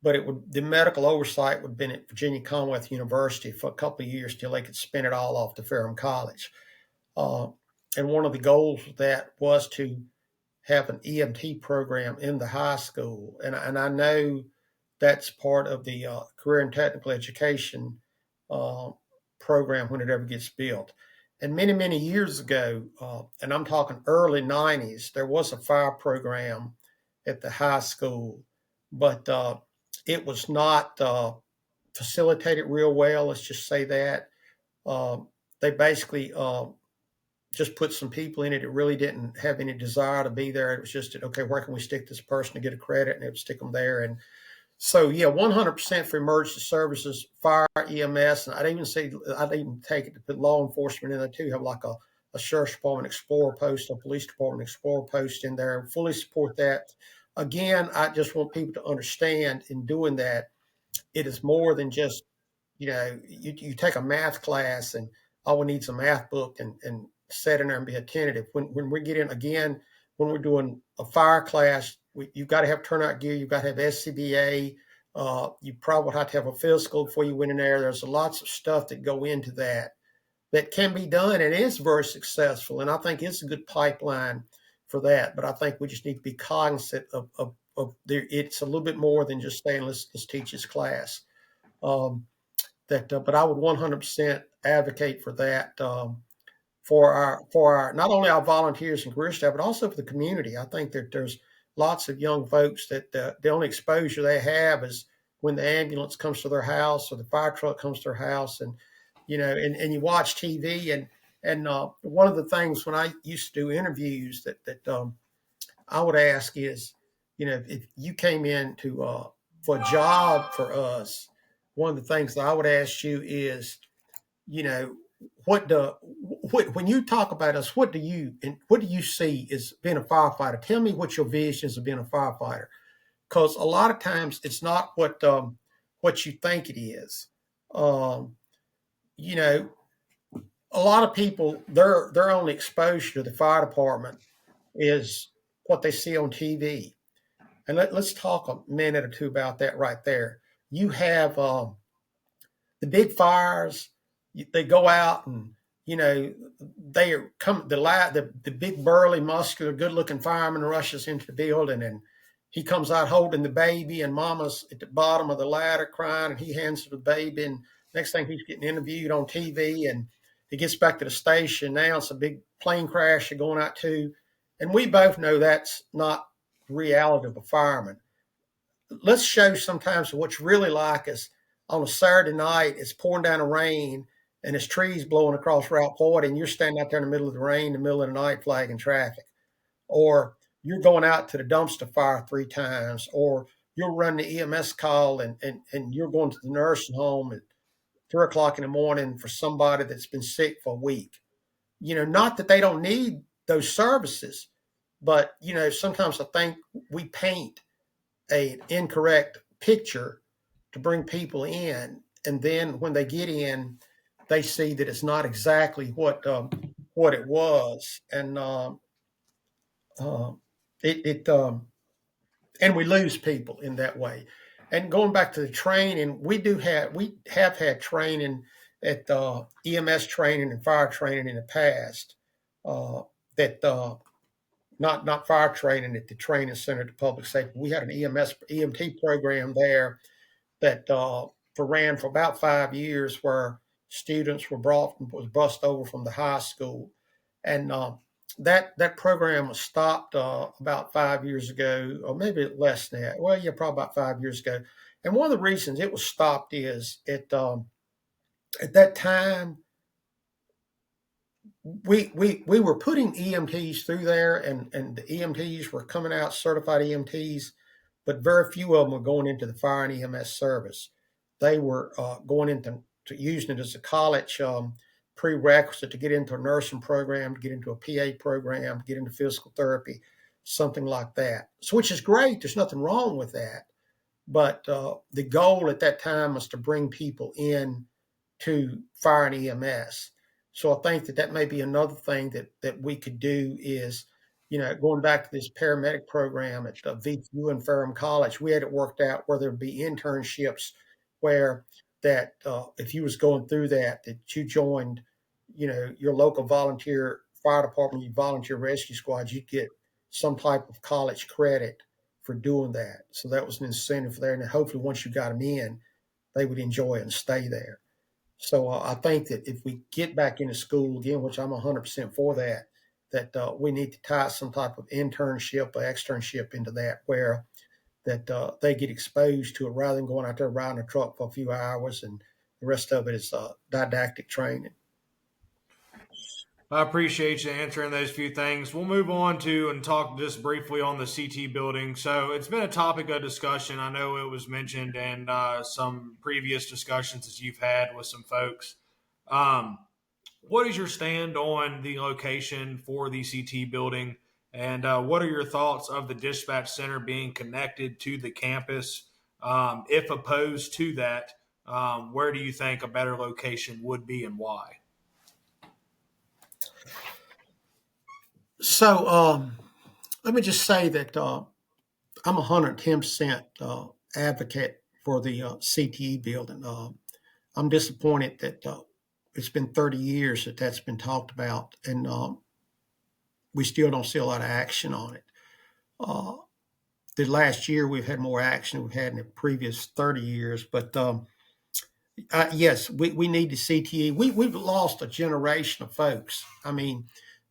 but the medical oversight would have been at Virginia Commonwealth University for a couple of years till they could spin it all off to Ferrum College. And one of the goals of that was to have an EMT program in the high school. And I know that's part of the career and technical education program when it ever gets built. And many, many years ago, and I'm talking early 90s, there was a fire program at the high school, but it was not facilitated real well. Let's just say that. They basically just put some people in it that really didn't have any desire to be there. It was just, okay, where can we stick this person to get a credit? And it would stick them there. And so, 100% for emergency services, fire, EMS, and I'd even take it to put law enforcement in there too. Have like a sheriff's department explorer post, a police department explorer post in there. Fully support that. Again, I just want people to understand in doing that, it is more than just, you take a math class and all we need is a math book and sit in there and be attentive. When we get in again, when we're doing a fire class, you've got to have turnout gear. You've got to have SCBA. You probably have to have a physical before you went in there. There's lots of stuff that go into that can be done and is very successful. And I think it's a good pipeline for that. But I think we just need to be cognizant of it's a little bit more than just saying let's teach this class. But I would 100% advocate for that. for our not only our volunteers and career staff, but also for the community. I think that there's lots of young folks that the only exposure they have is when the ambulance comes to their house or the fire truck comes to their house, and and you watch TV, and one of the things when I used to do interviews that I would ask is, if you came in to for a job for us, one of the things that I would ask you is, you know, when you talk about us, what do you see as being a firefighter? Tell me what your vision is of being a firefighter, because a lot of times it's not what you think it is. Um, you know, a lot of people their only exposure to the fire department is what they see on TV. And let's talk a minute or two about that right there. You have the big fires. They go out and they are come the big burly muscular good looking fireman rushes into the building, and he comes out holding the baby, and mama's at the bottom of the ladder crying, and he hands her the baby, and next thing he's getting interviewed on TV, and he gets back to the station. Now it's a big plane crash they're going out to, and we both know that's not the reality of a fireman. Let's show sometimes what's really like is on a Saturday night, it's pouring down a rain and there's trees blowing across Route 40, and you're standing out there in the middle of the rain, in the middle of the night, flagging traffic. Or you're going out to the dumpster fire 3 times, or you'll run the EMS call, and you're going to the nursing home at 3 o'clock in the morning for somebody that's been sick for a week. Not that they don't need those services, but sometimes I think we paint an incorrect picture to bring people in, and then when they get in, they see that it's not exactly what it was, and uh, it and we lose people in that way. And going back to the training, we have had training at EMS training and fire training in the past. That Not fire training at the training center to public safety. We had an EMT program there that ran for about 5 years, where students was bussed over from the high school, and that program was stopped about 5 years ago, or maybe less than that. Well, yeah, probably about 5 years ago. And one of the reasons it was stopped is at that time we were putting EMTs through there, and the EMTs were coming out certified EMTs, but very few of them were going into the fire and EMS service. They were going into using it as a college prerequisite to get into a nursing program, to get into a PA program, to get into physical therapy, something like that. So, which is great. There's nothing wrong with that. But the goal at that time was to bring people in to fire and EMS. So I think that may be another thing that we could do is, going back to this paramedic program at VCU and Ferrum College, we had it worked out where there'd be internships where that if you was going through that you joined, your local volunteer fire department, your volunteer rescue squad, you'd get some type of college credit for doing that. So that was an incentive there. And hopefully once you got them in, they would enjoy it and stay there. So I think that if we get back into school again, which I'm 100% for that we need to tie some type of internship or externship into that, where that they get exposed to it rather than going out there riding a truck for a few hours, and the rest of it is didactic training. I appreciate you answering those few things. We'll move on to and talk just briefly on the CT building. So it's been a topic of discussion. I know it was mentioned in some previous discussions that you've had with some folks. What is your stand on the location for the CT building? And what are your thoughts of the dispatch center being connected to the campus? If opposed to that, where do you think a better location would be and why? So let me just say that I'm 110% advocate for the CTE building. I'm disappointed that it's been 30 years that that's been talked about, and we still don't see a lot of action on it. Uh, the last year we've had more action than we've had in the previous 30 years, but Yes, we need the CTE. We've lost a generation of folks. I mean,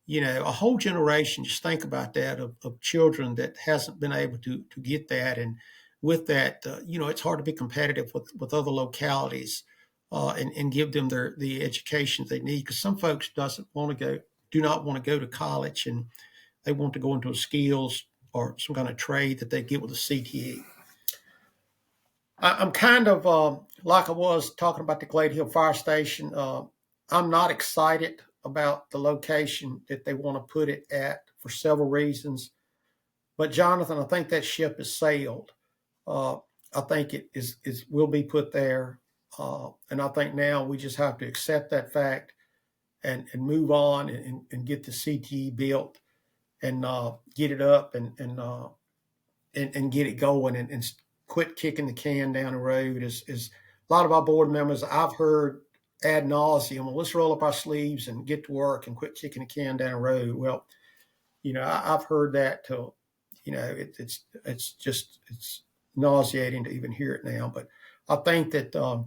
a whole generation. Just think about that of children that hasn't been able to get that, and with that, it's hard to be competitive with other localities, and give them the education they need. Because some folks do not want to go to college, and they want to go into a skills or some kind of trade that they get with a CTE. I'm kind of like I was talking about the Glade Hill Fire Station. I'm not excited about the location that they want to put it at for several reasons. But Jonathan, I think that ship has sailed. Uh, I think it will be put there, and I think now we just have to accept that fact and move on and get the CTE built and get it up and get it going and quit kicking the can down the road. As a lot of our board members I've heard ad nauseum, well, let's roll up our sleeves and get to work and quit kicking the can down the road. Well, I've heard that till, it's nauseating to even hear it now. But I think that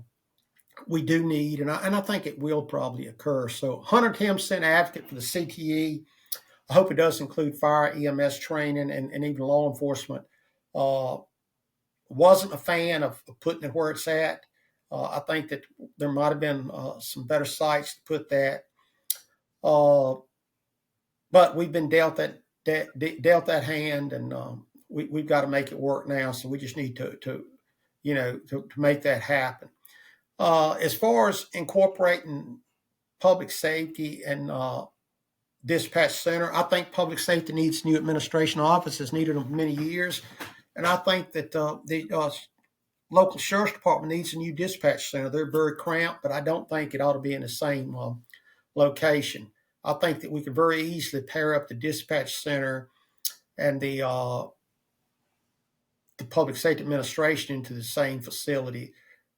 we do need, and I think it will probably occur. So 110% advocate for the CTE. I hope it does include fire, EMS training, and even law enforcement. Uh, wasn't a fan of putting it where it's at. I think that there might have been some better sites to put that. Uh, but we've been dealt that hand, and we've got to make it work now. So we just need to make that happen. As far as incorporating public safety and dispatch center, I think public safety needs new administration offices, needed them for many years. And I think that the local sheriff's department needs a new dispatch center. They're very cramped, but I don't think it ought to be in the same location. I think that we could very easily pair up the dispatch center and the public safety administration into the same facility.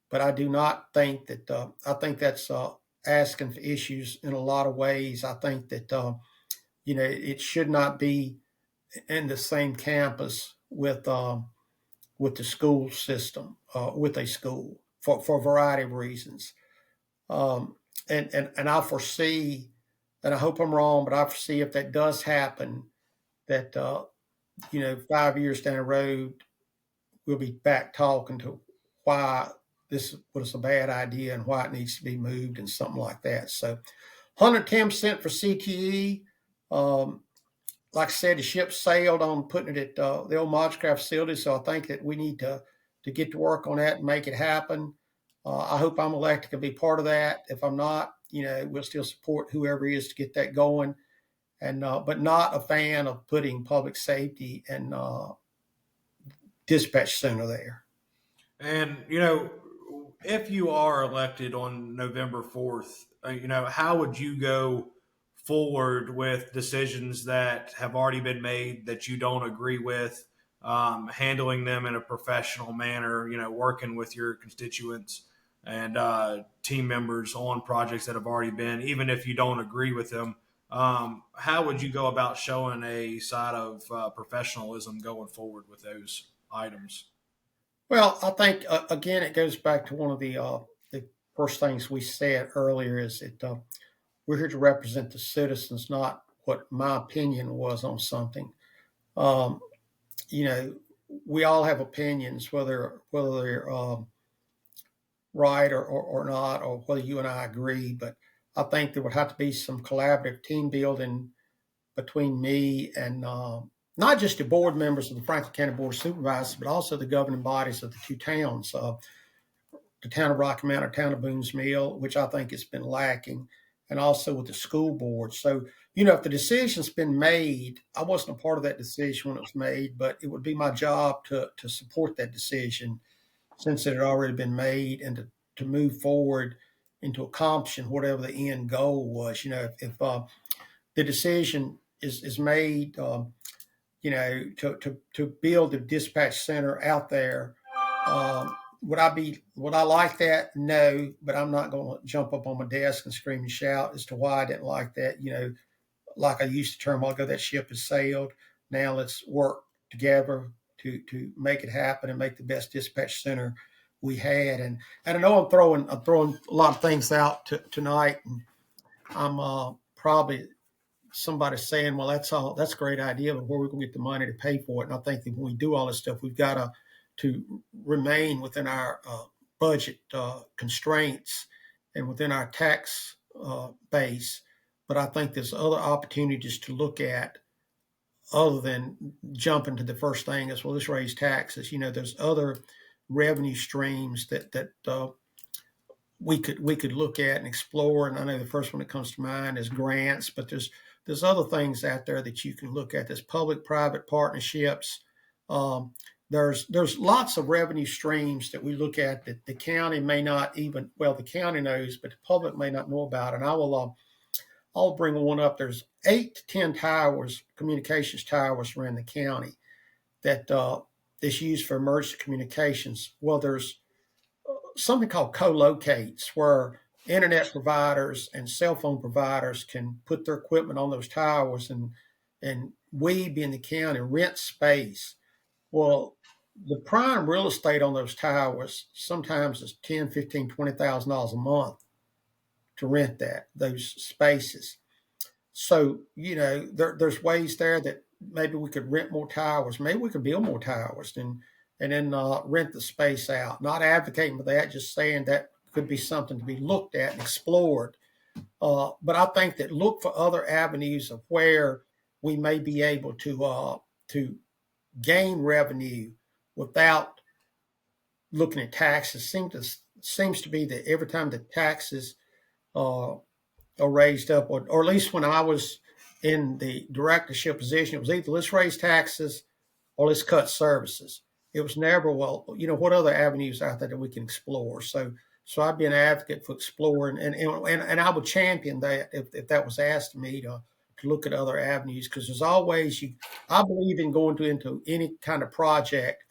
But I do not think that. I think that's asking for issues in a lot of ways. I think that it should not be in the same campus with the school system, with a school for a variety of reasons. And I foresee, and I hope I'm wrong, but I foresee if that does happen, that 5 years down the road, we'll be back talking to why this was a bad idea and why it needs to be moved and something like that. So 110% for CTE. Like I said, the ship sailed on putting it at the old Modscraft facility. So I think that we need to get to work on that and make it happen. I hope I'm elected to be part of that. If I'm not, we'll still support whoever is to get that going. And but not a fan of putting public safety and dispatch center there. And if you are elected on November 4th, how would you go forward with decisions that have already been made that you don't agree with, handling them in a professional manner, working with your constituents and team members on projects that have already been, even if you don't agree with them? How would you go about showing a side of professionalism going forward with those items? Well, I think again it goes back to one of the first things we said earlier is that we're here to represent the citizens, not what my opinion was on something. Um, you know, we all have opinions, whether they're right or not, or whether you and I agree. But I think there would have to be some collaborative team building between me and not just the board members of the Franklin County Board of Supervisors, but also the governing bodies of the two towns, the town of Rocky Mount or town of Boones Mill, which I think has been lacking, and also with the school board. So, if the decision's been made, I wasn't a part of that decision when it was made, but it would be my job to support that decision since it had already been made and to move forward into accomplishing whatever the end goal was. If the decision is made, to build the dispatch center out there. Would I like that? No, but I'm not going to jump up on my desk and scream and shout as to why I didn't like that. Like I used to term a while ago, that ship has sailed. Now let's work together to make it happen and make the best dispatch center we had. And I know I'm throwing a lot of things out tonight, and I'm probably somebody saying, well, that's a great idea, but where are we going to get the money to pay for it? And I think that when we do all this stuff, we've got to remain within our budget constraints and within our tax base. But I think there's other opportunities to look at other than jumping to the first thing is, well, let's raise taxes. There's other revenue streams that we could look at and explore. And I know the first one that comes to mind is grants, but there's other things out there that you can look at. There's public-private partnerships. Um, there's lots of revenue streams that we look at that the county may not even, well, the county knows, but the public may not know about. And I'll bring one up. There's 8 to 10 towers, communications towers around the county that is used for emergency communications. Well, there's something called co-locates where internet providers and cell phone providers can put their equipment on those towers, and we, being the county, rent space. Well, the prime real estate on those towers sometimes is 10, 15, $20,000 a month to rent those spaces. So, there's ways there that maybe we could rent more towers. Maybe we could build more towers and then rent the space out. Not advocating for that, just saying that could be something to be looked at and explored. But I think that look for other avenues of where we may be able to gain revenue without looking at taxes. Seems to be that every time the taxes uh, are raised up, or at least when I was in the directorship position, it was either let's raise taxes or let's cut services. It was never, well, what other avenues out there that we can explore. So I'd be an advocate for exploring, and I would champion that if that was asked of me to look at other avenues, because there's always I believe in going into any kind of project.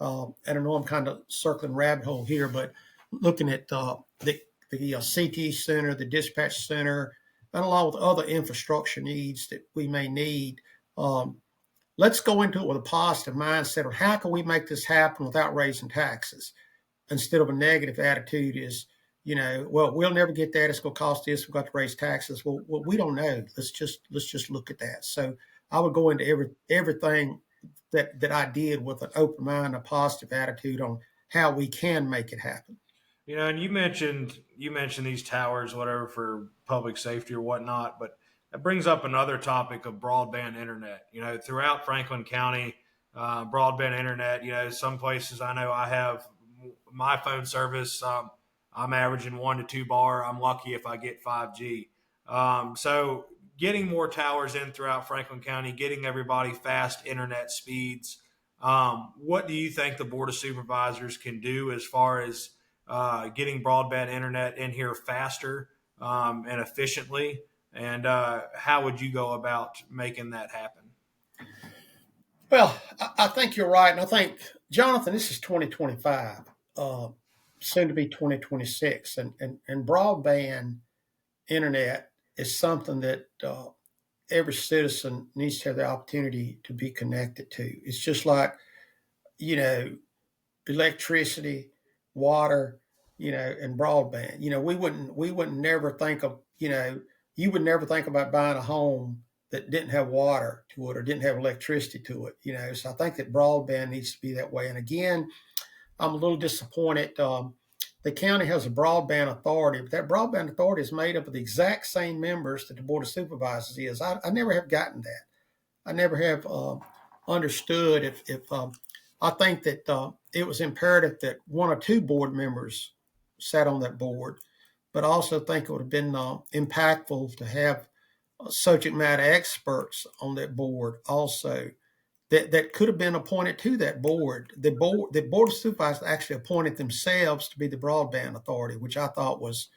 And I know I'm kind of circling rabbit hole here, but looking at the CT center, the dispatch center, and along with other infrastructure needs that we may need. Let's go into it with a positive mindset of how can we make this happen without raising taxes, instead of a negative attitude is, well, we'll never get that. It's going to cost this. We've got to raise taxes. Well, we don't know. Let's just look at that. So I would go into everything that I did with an open mind, a positive attitude on how we can make it happen. And you mentioned these towers, whatever, for public safety or whatnot, but that brings up another topic of broadband internet. Throughout Franklin County, broadband internet. Some places I know I have my phone service. I'm averaging 1 to 2 bar. I'm lucky if I get 5G. So getting more towers in throughout Franklin County, getting everybody fast internet speeds. What do you think the Board of Supervisors can do as far as getting broadband internet in here faster and efficiently? And how would you go about making that happen? Well, I think you're right. And I think, Jonathan, this is 2025, uh, soon to be 2026. And broadband internet is something that every citizen needs to have the opportunity to be connected to. It's just like, you know, electricity, water, and broadband. We wouldn't never think of, you would never think about buying a home that didn't have water to it or didn't have electricity to it. So I think that broadband needs to be that way. And again, I'm a little disappointed. The county has a broadband authority, but that broadband authority is made up of the exact same members that the Board of Supervisors is. I never have gotten that. I never have understood if I think that it was imperative that one or two board members sat on that board, but I also think it would have been impactful to have subject matter experts on that board also that could have been appointed to that board. The board of supervisors actually appointed themselves to be the broadband authority, which I thought was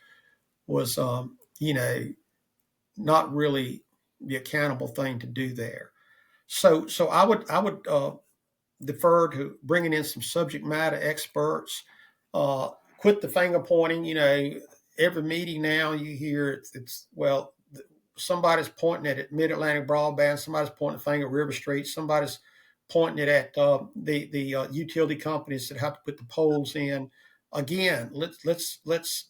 not really the accountable thing to do there. So I would defer to bringing in some subject matter experts. Quit the finger pointing. Every meeting now you hear it's well, somebody's pointing at Mid Atlantic Broadband, somebody's pointing the finger at River Street, somebody's pointing it at the utility companies that have to put the poles in. Again, let's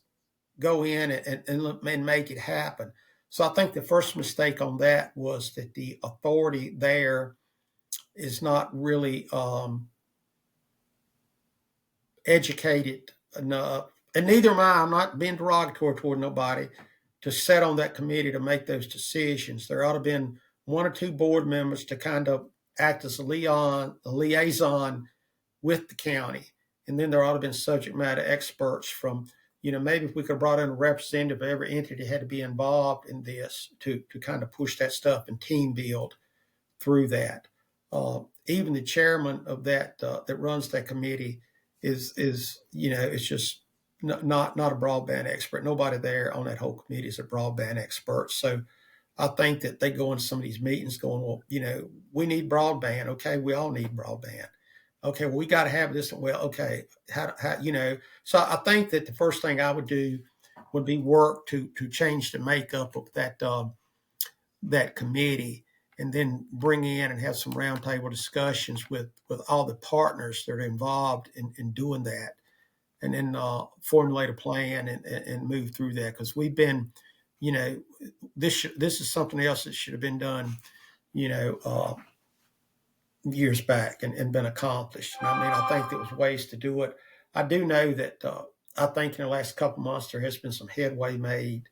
go in and make it happen. So I think the first mistake on that was that the authority there is not really educated enough, and neither am I. I'm not being derogatory toward nobody, to sit on that committee to make those decisions. There ought to have been one or two board members to kind of act as a liaison with the county. And then there ought to have been subject matter experts from, maybe if we could have brought in a representative of every entity that had to be involved in this to kind of push that stuff and team build through that. Even the chairman of that runs that committee is it's just not a broadband expert. Nobody there on that whole committee is a broadband expert. So I think that they go into some of these meetings going, well, we need broadband. Okay, we all need broadband. Okay, well, we got to have this. Well, okay, how. So I think that the first thing I would do would be work to change the makeup of that committee, and then bring in and have some roundtable discussions with all the partners that are involved in doing that, and then formulate a plan and move through that, because we've been, this is something else that should have been done, years back and been accomplished. And I mean, I think there was ways to do it. I do know that I think in the last couple of months there has been some headway made,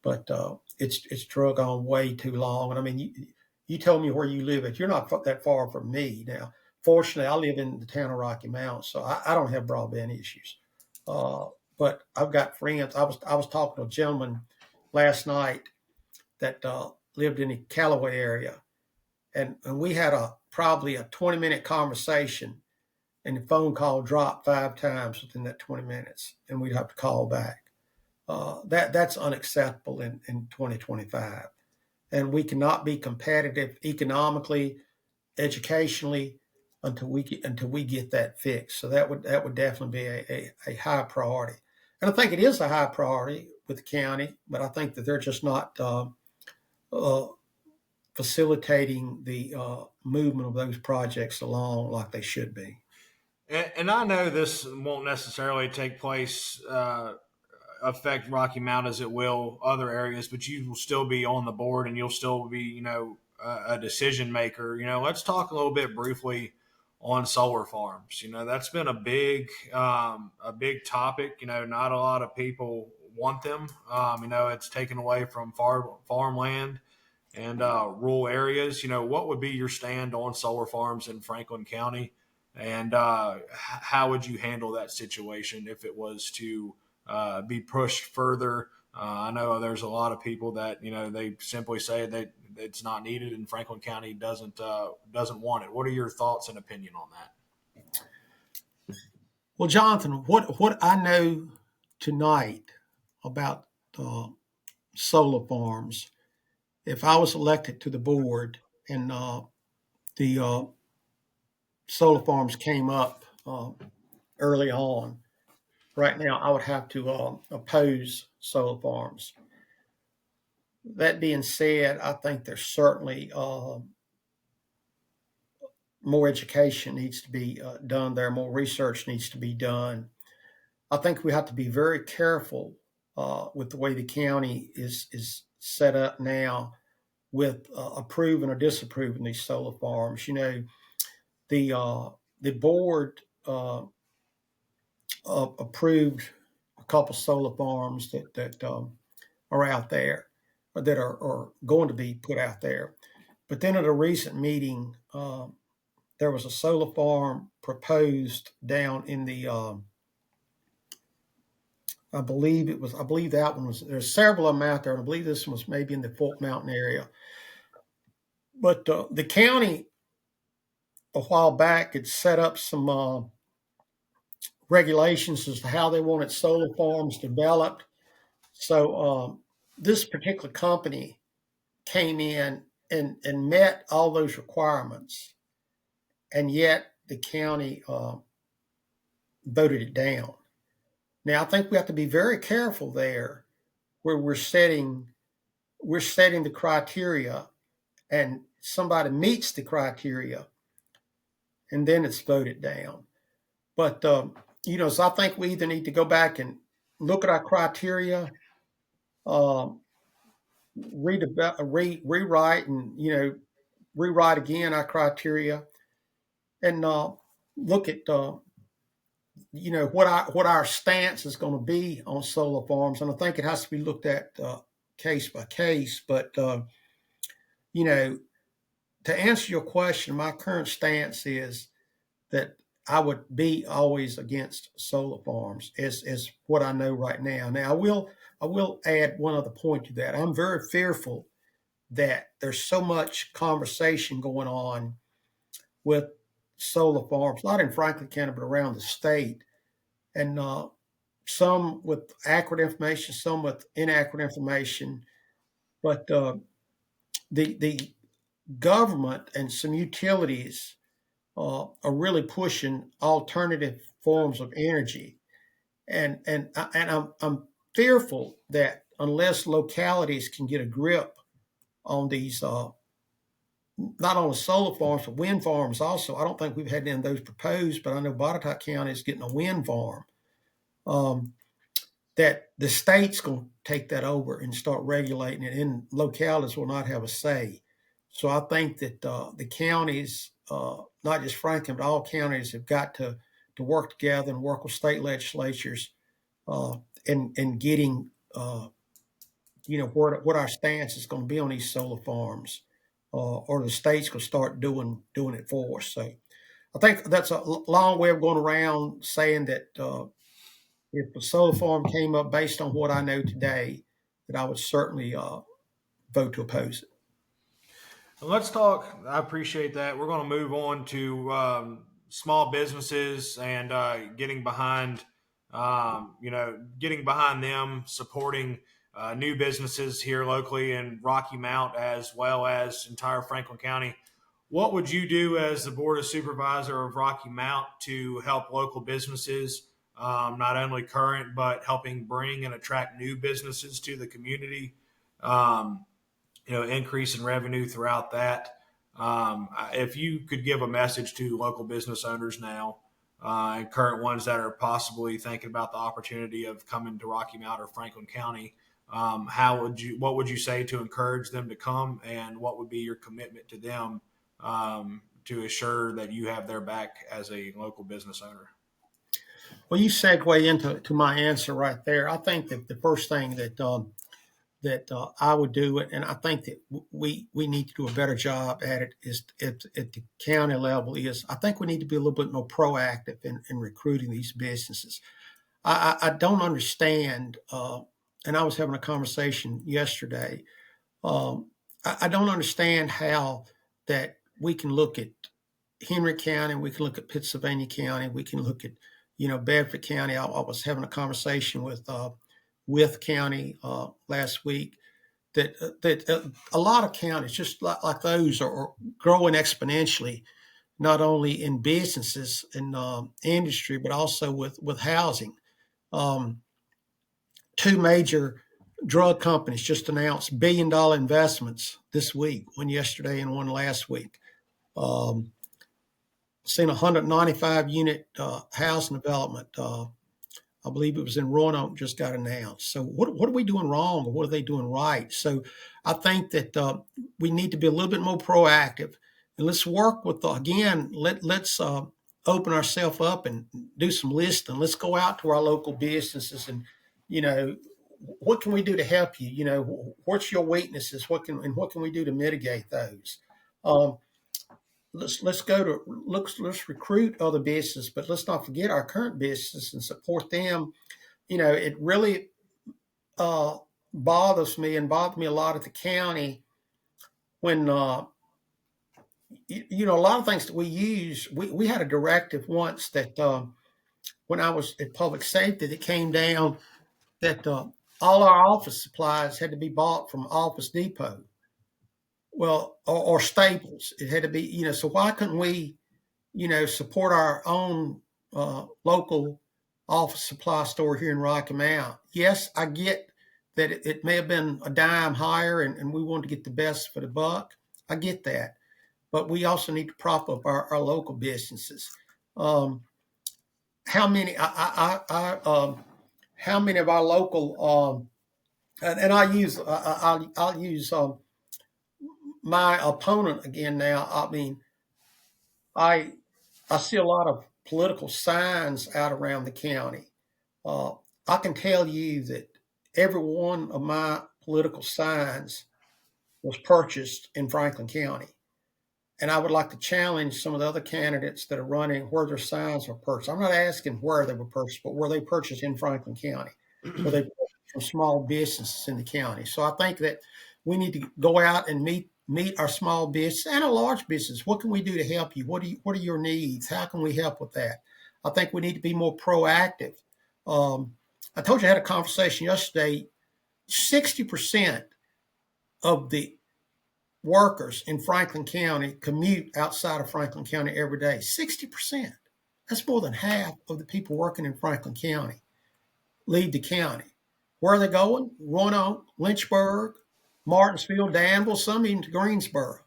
but it's drug on way too long. And I mean, you told me where you live at. You're not that far from me. Now, fortunately, I live in the town of Rocky Mount, so I don't have broadband issues. But I've got friends. I was talking to a gentleman last night that lived in the Callaway area, and we had probably a 20-minute conversation, and the phone call dropped 5 times within that 20 minutes, and we'd have to call back. That's unacceptable in 2025, and we cannot be competitive economically, educationally, until we get that fixed. So that would definitely be a high priority, and I think it is a high priority with the county, but I think that they're just not facilitating the movement of those projects along like they should be. And I know this won't necessarily take place, affect Rocky Mount as it will other areas, but you will still be on the board and you'll still be, a decision maker. Let's talk a little bit briefly on solar farms. That's been a big topic. Not a lot of people want them. It's taken away from farmland and rural areas. What would be your stand on solar farms in Franklin County? And how would you handle that situation if it was to be pushed further? I know there's a lot of people that they simply say that it's not needed, and Franklin County doesn't want it. What are your thoughts and opinion on that? Well, Jonathan, what I know tonight about solar farms, if I was elected to the board and the solar farms came up early on, right now I would have to oppose solar farms. That being said, I think there's certainly more education needs to be done there, more research needs to be done. I think we have to be very careful with the way the county is set up now with approving or disapproving these solar farms. The board approved a couple solar farms that are out there, or that are going to be put out there. But then at a recent meeting, there was a solar farm proposed down in the I believe that one was, there's several of them out there, and I believe this one was maybe in the Fort Mountain area. But the county a while back had set up some regulations as to how they wanted solar farms developed. So this particular company came in and met all those requirements, and yet the county voted it down. Now I think we have to be very careful there, where we're setting the criteria, and somebody meets the criteria, and then it's voted down. But so I think we either need to go back and look at our criteria, um, rewrite, and rewrite again our criteria, and look at what our stance is going to be on solar farms. And I think it has to be looked at case by case. But you know, to answer your question, my current stance is that I would be always against solar farms, as what I know right now. Now I will add one other point to that. I'm very fearful that there's so much conversation going on with solar farms, not in Franklin County, but around the state, and some with accurate information, some with inaccurate information. But the government and some utilities are really pushing alternative forms of energy, and I'm fearful that unless localities can get a grip on these, not only solar farms but wind farms also. I don't think we've had any of those proposed, but I know Botetourt County is getting a wind farm. Um, that the state's going to take that over and start regulating it, and localities will not have a say. So I think that the counties, not just Franklin, but all counties, have got to work together and work with state legislatures uh, in getting what our stance is going to be on these solar farms, or the state's going to start doing it for us. So I think that's a long way of going around saying that if a solar farm came up based on what I know today, that I would certainly vote to oppose it. Let's talk. I appreciate that. We're going to move on to small businesses and getting behind them, supporting new businesses here locally in Rocky Mount as well as entire Franklin County. What would you do as the Board of Supervisor of Rocky Mount to help local businesses, not only current, but helping bring and attract new businesses to the community? Increase in revenue throughout that. If you could give a message to local business owners now, and current ones that are possibly thinking about the opportunity of coming to Rocky Mount or Franklin County, what would you say to encourage them to come, and what would be your commitment to them to assure that you have their back as a local business owner? Well, you segue into my answer right there. I think that the first thing that I would do it, and I think that we need to do a better job at it, is at the county level. Is I think we need to be a little bit more proactive in recruiting these businesses. I don't understand, and I was having a conversation yesterday. I don't understand how that we can look at Henry County, we can look at Pittsylvania County, we can look at Bedford County. I was having a conversation with Wythe County last week, that a lot of counties just like those are growing exponentially, not only in businesses and industry, but also with housing. Um, Two major drug companies just announced $1 billion investments this week, one yesterday and one last week. Seen a 195 unit housing development. I believe it was in Roanoke, just got announced. So what are we doing wrong, or what are they doing right? So I think that we need to be a little bit more proactive, and let's work with again. Let's open ourselves up and do some listing. Let's go out to our local businesses and what can we do to help you? What's your weaknesses? What can we do to mitigate those? Um, let's recruit other businesses, but let's not forget our current businesses and support them. It really uh, bothers me and bothered me a lot at the county when a lot of things that we use. We had a directive once that when I was at public safety, that came down that all our office supplies had to be bought from Office Depot. Well, or Staples. It had to be, so why couldn't we, support our own local office supply store here in Rocky Mount? Yes, I get that it may have been a dime higher, and we wanted to get the best for the buck. I get that. but we also need to prop up our local businesses. Um, how many? How many of our local and I'll use my opponent again now. I mean, I I see a lot of political signs out around the county. Uh, I can tell you that every one of my political signs was purchased in Franklin County. And I would like to challenge some of the other candidates that are running where their signs were purchased. I'm not asking where they were purchased, but were they purchased in Franklin County? Were they purchased from small businesses in the county? So I think that we need to go out and meet our small business and a large business. What can we do to help you? What are your needs? How can we help with that? I think we need to be more proactive. I told you I had a conversation yesterday. 60% of the workers in Franklin County commute outside of Franklin County every day. 60%. That's more than half of the people working in Franklin County leave the county. Where are they going? Roanoke, Lynchburg, Martinsville, Danville, some even to Greensboro.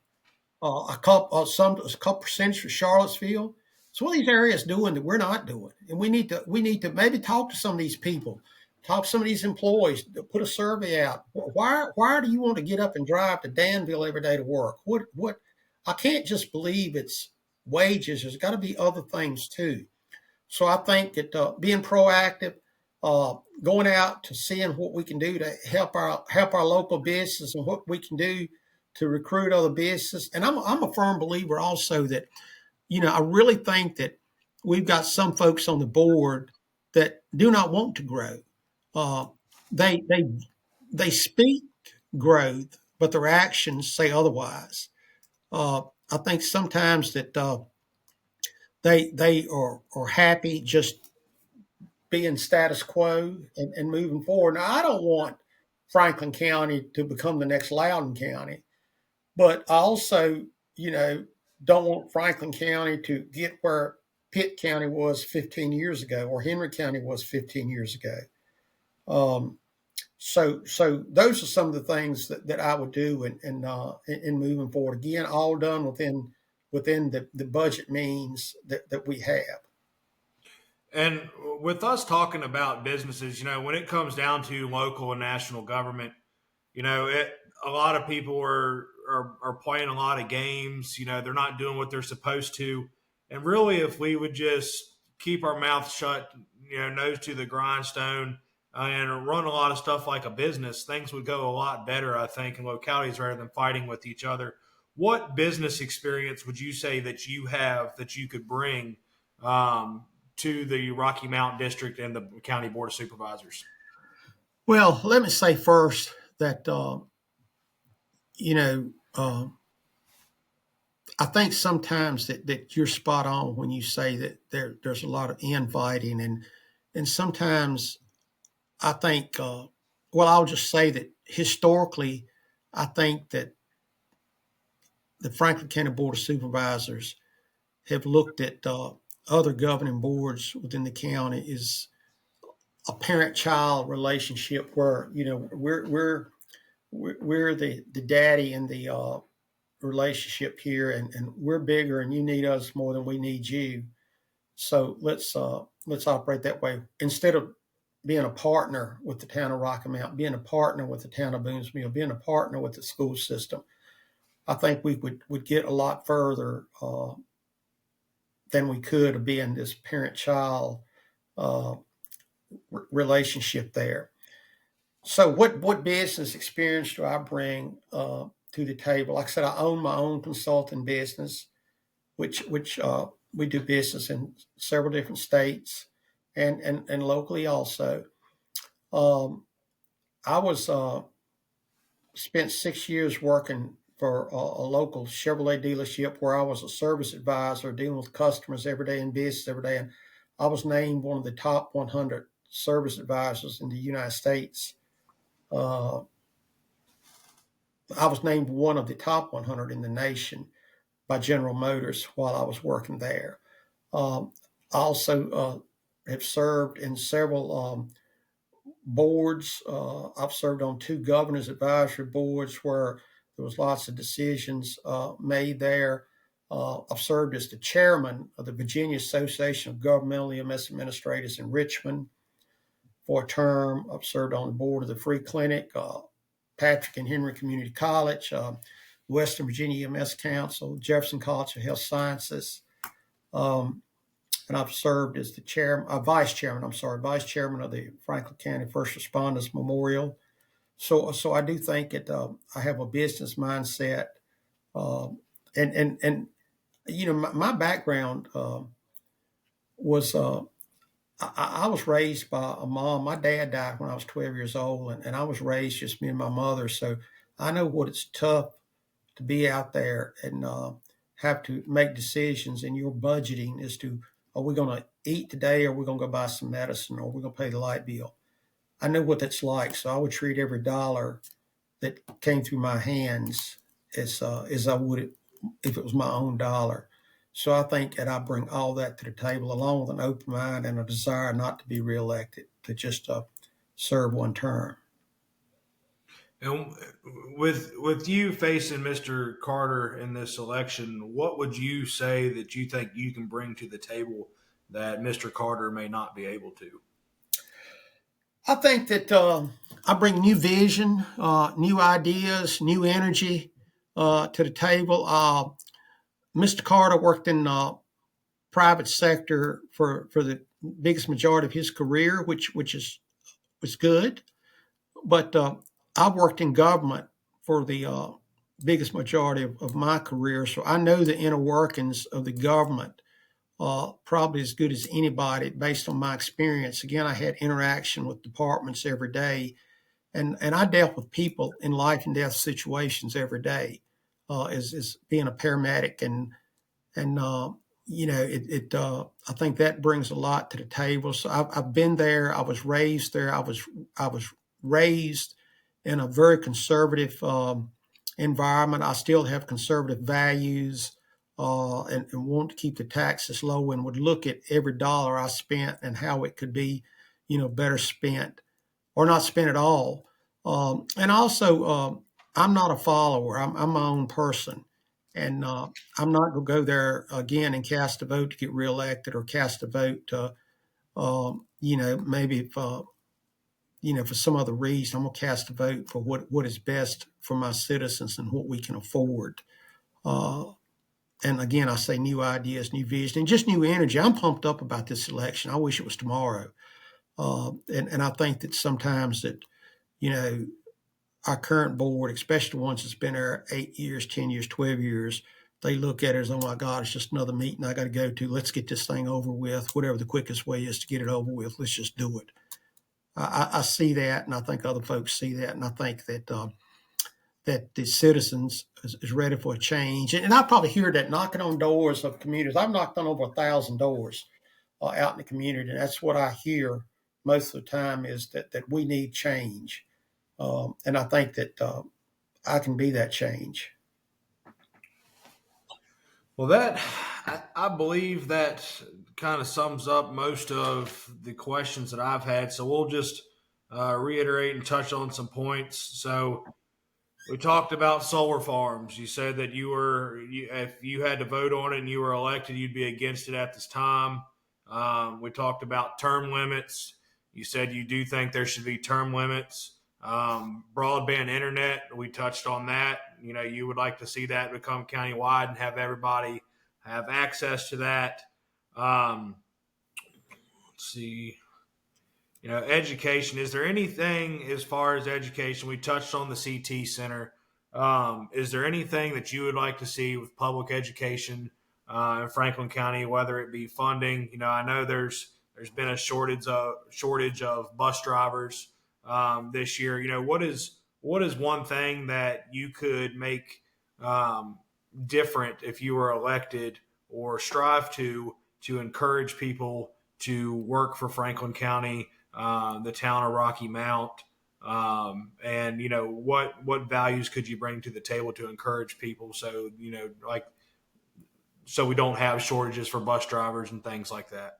A couple percentage for Charlottesville. So what are these areas doing that we're not doing? And we need to maybe talk to some of these people, talk to some of these employees, put a survey out. Why do you want to get up and drive to Danville every day to work? What I can't just believe it's wages. There's got to be other things too. So I think that being proactive, going out to seeing what we can do to help our local business and what we can do to recruit other business. And I'm a firm believer also that I really think that we've got some folks on the board that do not want to grow. Uh, they they they speak growth, but their actions say otherwise. I think sometimes that they are happy just being status quo and moving forward. Now, I don't want Franklin County to become the next Loudoun County, but I also, you know, don't want Franklin County to get where Pitt County was 15 years ago or Henry County was 15 years ago. Um, so those are some of the things that I would do in moving forward. Again, all done within the budget means that we have. And with us talking about businesses, when it comes down to local and national government, a lot of people are playing a lot of games. They're not doing what they're supposed to. And really, if we would just keep our mouth shut, nose to the grindstone, and run a lot of stuff like a business, things would go a lot better, I think, in localities rather than fighting with each other. What business experience would you say that you have that you could bring to the Rocky Mountain District and the County Board of Supervisors? Well, let me say first that you know I think sometimes that you're spot on when you say that there's a lot of infighting and sometimes I think well I'll just say that historically I think that the Franklin County Board of Supervisors have looked at other governing boards within the county is a parent-child relationship where we're the daddy in the relationship here, and we're bigger, and you need us more than we need you. So let's operate that way instead of being a partner with the town of Rocky Mount, being a partner with the town of Boonesville, being a partner with the school system. I think we would get a lot further than we could of being this parent-child uh, relationship there. So what business experience do I bring to the table? Like I said, I own my own consulting business, which we do business in several different states and locally also. Um, I was spent 6 years working for a local Chevrolet dealership where I was a service advisor dealing with customers every day in business every day, and I was named one of the top 100 service advisors in the United States. Uh, I was named one of the top 100 in the nation by General Motors while I was working there. Um, I also have served in several boards. I've served on two governors advisory boards where there was lots of decisions made there. I've served as the chairman of the Virginia Association of Governmental EMS Administrators in Richmond for a term. I've served on the board of the Free Clinic, Patrick and Henry Community College, Western Virginia EMS Council, Jefferson College of Health Sciences, and I've served as the vice chairman. Vice chairman of the Franklin County First Responders Memorial. So I do think that I have a business mindset, and my background was I was raised by a mom. My dad died when I was 12 years old, and I was raised just me and my mother. So I know what it's tough to be out there and have to make decisions in your budgeting as to, are we going to eat today? Or are we going to go buy some medicine? Or are we going to pay the light bill? I know what that's like. So I would treat every dollar that came through my hands as I would if it was my own dollar. So I think that I bring all that to the table, along with an open mind and a desire not to be reelected, to just serve one term. And with you facing Mr. Carter in this election, what would you say that you think you can bring to the table that Mr. Carter may not be able to? I think that I bring new vision, new ideas, new energy to the table. Mr. Carter worked in private sector for the biggest majority of his career, which was good. But I worked in government for the biggest majority of my career, so I know the inner workings of the government probably as good as anybody based on my experience. Again, I had interaction with departments every day, and I dealt with people in life and death situations every day as being a paramedic, and I think that brings a lot to the table. So I've been there. I was raised there. I was raised in a very conservative environment. I still have conservative values and want to keep the taxes low, and would look at every dollar I spent and how it could be, better spent or not spent at all. And also, I'm not a follower. I'm my own person. And I'm not going to go there again and cast a vote to get reelected, or cast a vote to, maybe if, for some other reason. I'm going to cast a vote for what is best for my citizens and what we can afford. And again, I say new ideas, new vision, and just new energy. I'm pumped up about this election. I wish it was tomorrow. And I think that sometimes that, our current board, especially the ones that's been there 8 years, 10 years, 12 years, they look at it as, oh my God, it's just another meeting I got to go to. Let's get this thing over with. Whatever the quickest way is to get it over with, let's just do it. I see that, and I think other folks see that, and I think that that the citizens is ready for a change. And I probably hear that knocking on doors of communities. I've knocked on over 1,000 doors out in the community, and that's what I hear most of the time, is that we need change. And I think that I can be that change. Well, I believe that kind of sums up most of the questions that I've had. So we'll just reiterate and touch on some points. So we talked about solar farms. You said that if you had to vote on it and you were elected, you'd be against it at this time. We talked about term limits. You said you do think there should be term limits. Broadband internet, we touched on that. You would like to see that become countywide and have everybody have access to that. Let's see. Education. Is there anything as far as education? We touched on the CT Center. Is there anything that you would like to see with public education in Franklin County, whether it be funding? I know there's been a shortage of bus drivers this year. What is one thing that you could make different if you were elected, or strive to encourage people to work for Franklin County, the town of Rocky Mount, and what values could you bring to the table to encourage people, so so we don't have shortages for bus drivers and things like that?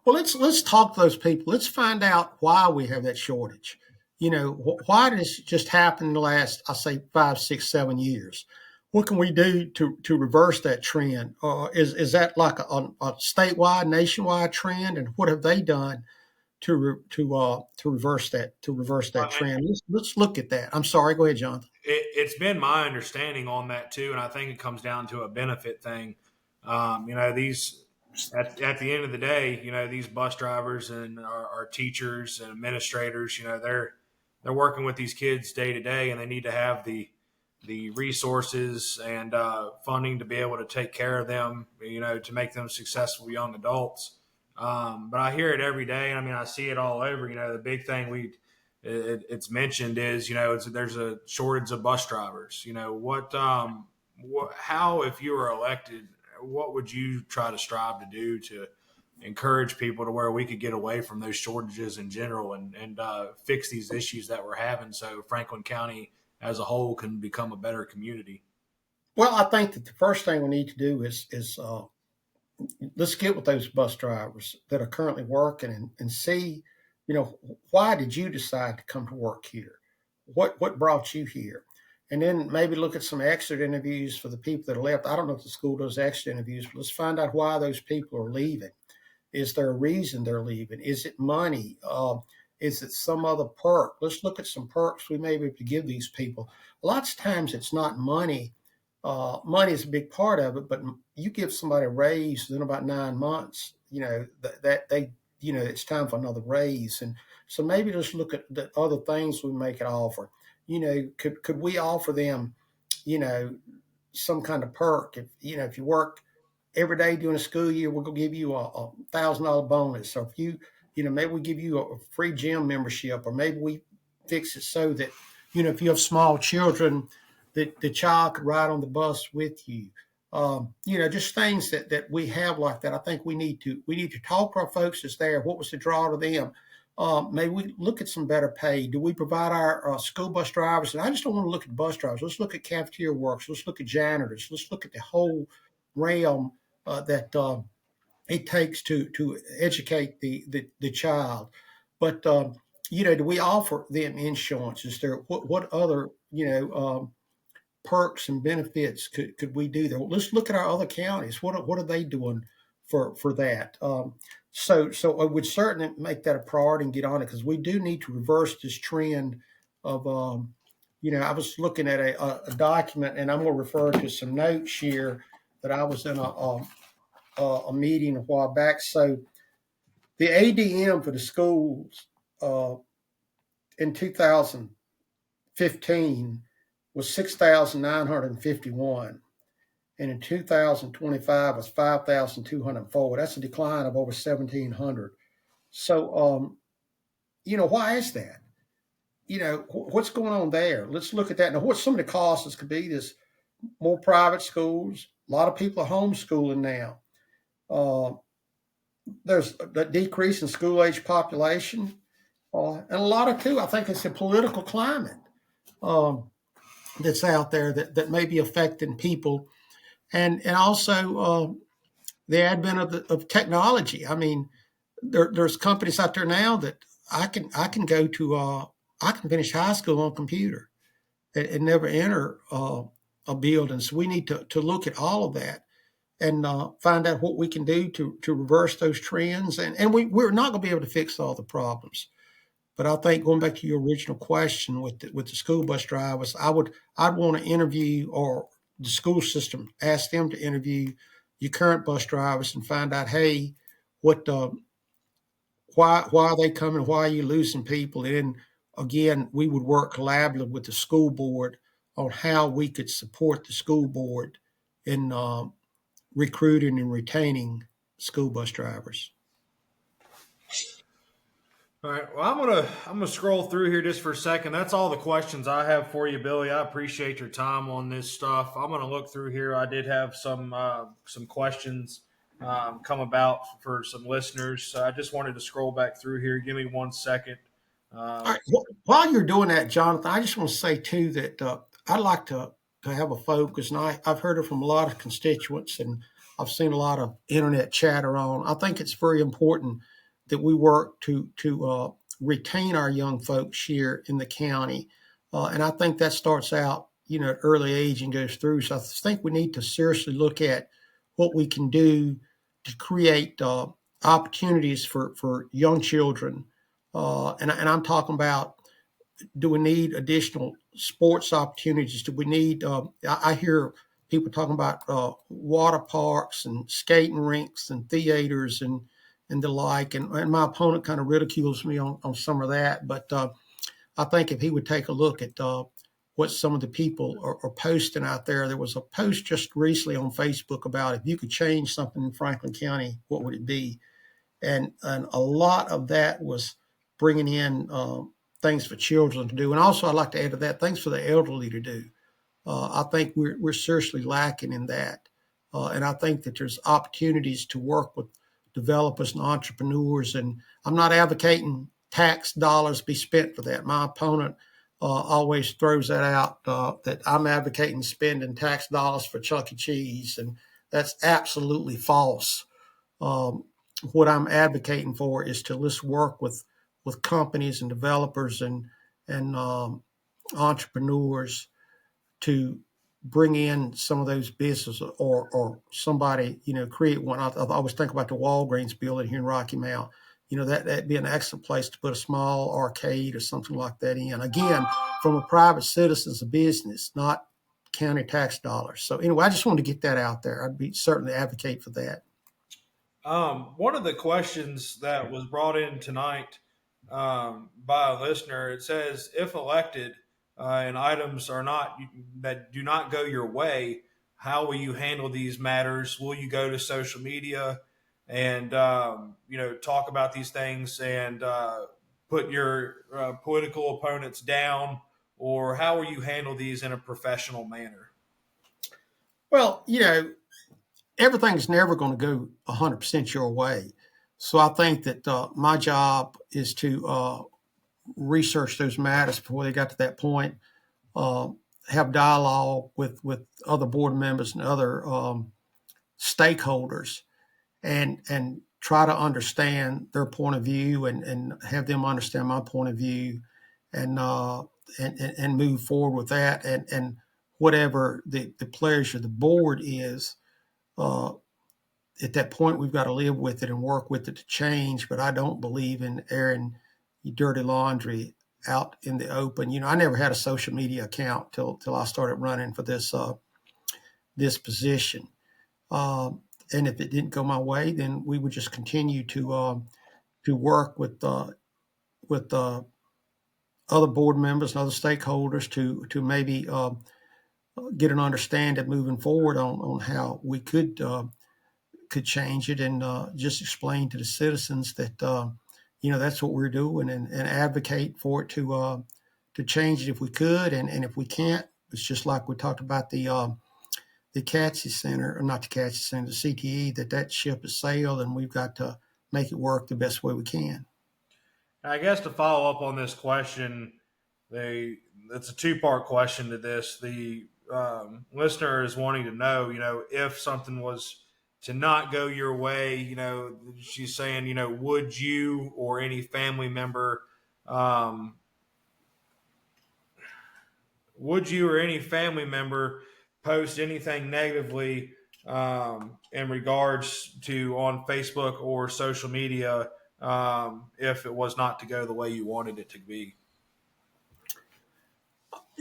Well, let's talk to those people. Let's find out why we have that shortage. Why did this just happen in the last, I say, 5, 6, 7 years? what can we do to reverse that trend? Is that like a statewide, nationwide trend, and what have they done to reverse that trend? Let's look at that. I'm sorry. Go ahead, Jonathan. It's been my understanding on that too, and I think it comes down to a benefit thing. These at the end of the day, these bus drivers and our teachers and administrators, they're working with these kids day to day, and they need to have the resources and funding to be able to take care of them, to make them successful young adults. But I hear it every day. I mean, I see it all over. The big thing it's mentioned is there's a shortage of bus drivers. How, if you were elected, what would you try to strive to do to encourage people to where we could get away from those shortages in general and fix these issues that we're having so Franklin County as a whole can become a better community? Well, I think that the first thing we need to do is let's get with those bus drivers that are currently working and see, why did you decide to come to work here? What brought you here? And then maybe look at some exit interviews for the people that are left. I don't know if the school does exit interviews, but let's find out why those people are leaving. Is there a reason they're leaving? Is it money? Is it some other perk? Let's look at some perks we may be able to give these people. Lots of times it's not money. Money is a big part of it, but you give somebody a raise in about 9 months, that they, it's time for another raise. And so maybe just look at the other things we make it offer. Could we offer them, some kind of perk? If you work every day during the school year, we're going to give you a $1,000 bonus. Or if maybe we give you a free gym membership, or maybe we fix it so that, if you have small children, that the child could ride on the bus with you. Just things that we have like that. I think we need to talk to our folks that's there. What was the draw to them? Maybe we look at some better pay. Do we provide our school bus drivers? And I just don't want to look at bus drivers. Let's look at cafeteria workers. Let's look at janitors. Let's look at the whole realm that it takes to educate the child. But do we offer them insurance? Is there what other perks and benefits could we do there? Well, let's look at our other counties. What are they doing for that? So I would certainly make that a priority and get on it, because we do need to reverse this trend of I was looking at a document, and I'm going to refer to some notes here that I was in a meeting a while back. So the ADM for the schools in 2015 was 6,951, and in 2025 was 5,204. That's a decline of over 1,700. So, why is that? What's going on there? Let's look at that. Now, what some of the causes could be is more private schools. A lot of people are homeschooling now. There's a decrease in school-age population. And a lot of, too, I think it's the political climate that's out there that may be affecting people. And also the advent of technology. I mean, there's companies out there now that I can go to, I can finish high school on a computer and never enter a building. So we need to look at all of that and find out what we can do to reverse those trends. And we're not going to be able to fix all the problems. But I think going back to your original question with the school bus drivers, I'd want to interview, or the school system ask them to interview your current bus drivers and find out, hey, why are they coming? Why are you losing people? And then again, we would work collaboratively with the school board on how we could support the school board in recruiting and retaining school bus drivers. All right. Well, I'm gonna scroll through here just for a second. That's all the questions I have for you, Billy. I appreciate your time on this stuff. I'm gonna look through here. I did have some questions come about for some listeners. So I just wanted to scroll back through here. Give me 1 second. All right. While you're doing that, Jonathan, I just want to say too that I'd like to have a focus, and I've heard it from a lot of constituents, and I've seen a lot of internet chatter on. I think it's very important that we work to retain our young folks here in the county, and I think that starts out, at early age and goes through. So I think we need to seriously look at what we can do to create opportunities for young children. And I'm talking about, do we need additional sports opportunities? Do we need, I hear people talking about water parks and skating rinks and theaters and the like. And my opponent kind of ridicules me on some of that. But I think if he would take a look at what some of the people are posting out there. There was a post just recently on Facebook about, if you could change something in Franklin County, what would it be? And a lot of that was bringing in things for children to do. And also, I'd like to add to that, things for the elderly to do. I think we're seriously lacking in that. And I think that there's opportunities to work with developers and entrepreneurs. And I'm not advocating tax dollars be spent for that. My opponent always throws that out, that I'm advocating spending tax dollars for Chuck E. Cheese. And that's absolutely false. Um, what I'm advocating for is to let's work with companies and developers and entrepreneurs to bring in some of those businesses, or somebody, create one. I always think about the Walgreens building here in Rocky Mount. That'd be an excellent place to put a small arcade or something like that in. Again, from a private citizen's business, not county tax dollars. So anyway, I just wanted to get that out there. I'd be certainly advocate for that. One of the questions that was brought in tonight by a listener, it says, if elected and items are not that do not go your way, how will you handle these matters? Will you go to social media and talk about these things and put your political opponents down, or how will you handle these in a professional manner? Well, everything's never going to go 100% your way. So I think that my job is to research those matters before they got to that point, uh, have dialogue with other board members and other stakeholders, and try to understand their point of view, and have them understand my point of view, and and move forward with that, and whatever the pleasure of the board is. Uh, at that point, we've got to live with it and work with it to change. But I don't believe in airing dirty laundry out in the open. I never had a social media account till I started running for this position. And if it didn't go my way, then we would just continue to work with other board members and other stakeholders to maybe get an understanding moving forward on how we could change it, and just explain to the citizens that that's what we're doing, and advocate for it to change it if we could, and if we can't, it's just like we talked about the CATSI Center, or not the CATSI Center, the CTE, that ship has sailed, and we've got to make it work the best way we can. I guess to follow up on this question, they it's a two-part question to this. The listener is wanting to know, if something was to not go your way, she's saying, would you or any family member, um, post anything negatively in regards to on Facebook or social media if it was not to go the way you wanted it to be?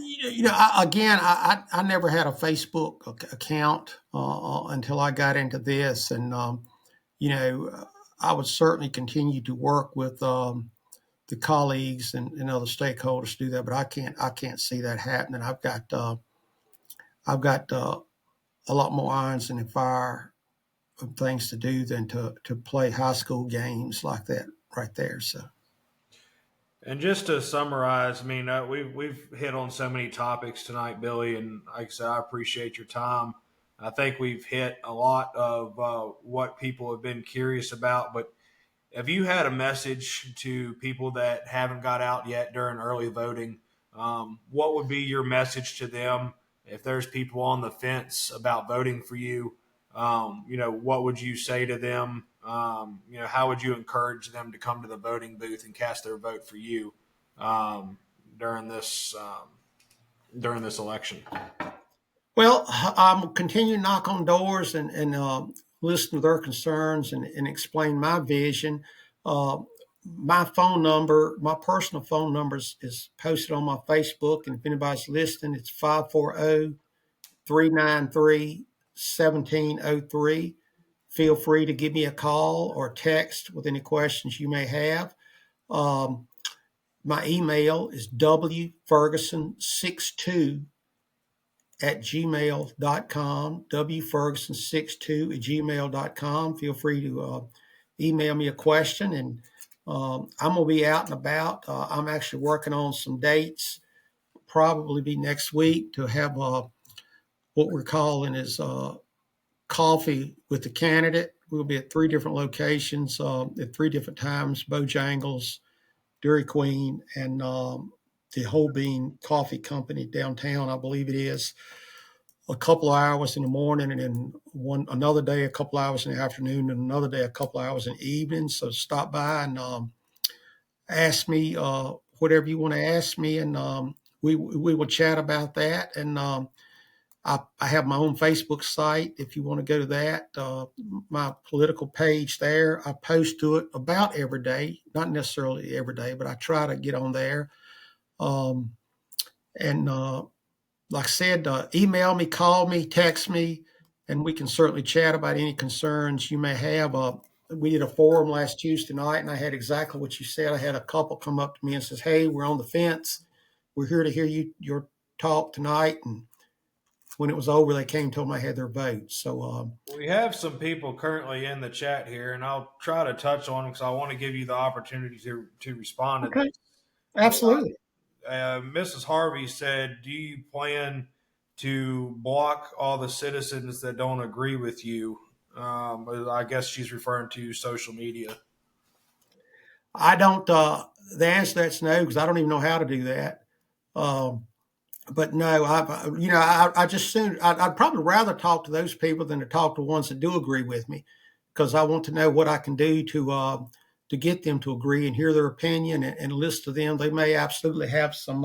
I never had a Facebook account until I got into this, and you know, I would certainly continue to work with the colleagues and other stakeholders to do that, but I can't see that happening. I've got a lot more irons in the fire of things to do than to play high school games like that right there. So. And just to summarize, I mean, we've hit on so many topics tonight, Billy, and like I said, I appreciate your time. I think we've hit a lot of what people have been curious about. But have you had a message to people that haven't got out yet during early voting? What would be your message to them if there's people on the fence about voting for you? What would you say to them? How would you encourage them to come to the voting booth and cast their vote for you during this? during this election? Well, I'm continuing to knock on doors and listen to their concerns and explain my vision. Uh, my phone number, my personal phone number is posted on my Facebook. And if anybody's listening, it's 540-393-1703. Feel free to give me a call or text with any questions you may have. Um, my email is wferguson62 at gmail.com, wferguson62 at gmail.com. Feel free to email me a question, and I'm going to be out and about. I'm actually working on some dates, probably be next week, to have what we're calling is coffee with the candidate. We'll be at 3 different locations at 3 different times: Bojangles, Dairy Queen, and the Whole Bean Coffee Company downtown, I believe it is. A couple of hours in the morning, and then another day a couple hours in the afternoon, and another day a couple hours in the evening. So stop by and ask me whatever you want to ask me, and we will chat about that. And I have my own Facebook site if you want to go to that. My political page there, I post to it about every day, not necessarily every day, but I try to get on there. And like I said, email me, call me, text me, and we can certainly chat about any concerns you may have. We did a forum last Tuesday night, and I had exactly what you said. I had a couple come up to me and says, "Hey, we're on the fence. We're here to hear your talk tonight." And when it was over, they came and told me I had their vote. So We have some people currently in the chat here, and I'll try to touch on them because I want to give you the opportunity to respond to okay, this. absolutely. Mrs. Harvey said, "Do you plan to block all the citizens that don't agree with you?" I guess she's referring to social media. I don't. The answer to that's no, because I don't even know how to do that. Um, but no, I just soon I'd probably rather talk to those people than to talk to ones that do agree with me, because I want to know what I can do to get them to agree and hear their opinion and listen to them. They may absolutely have some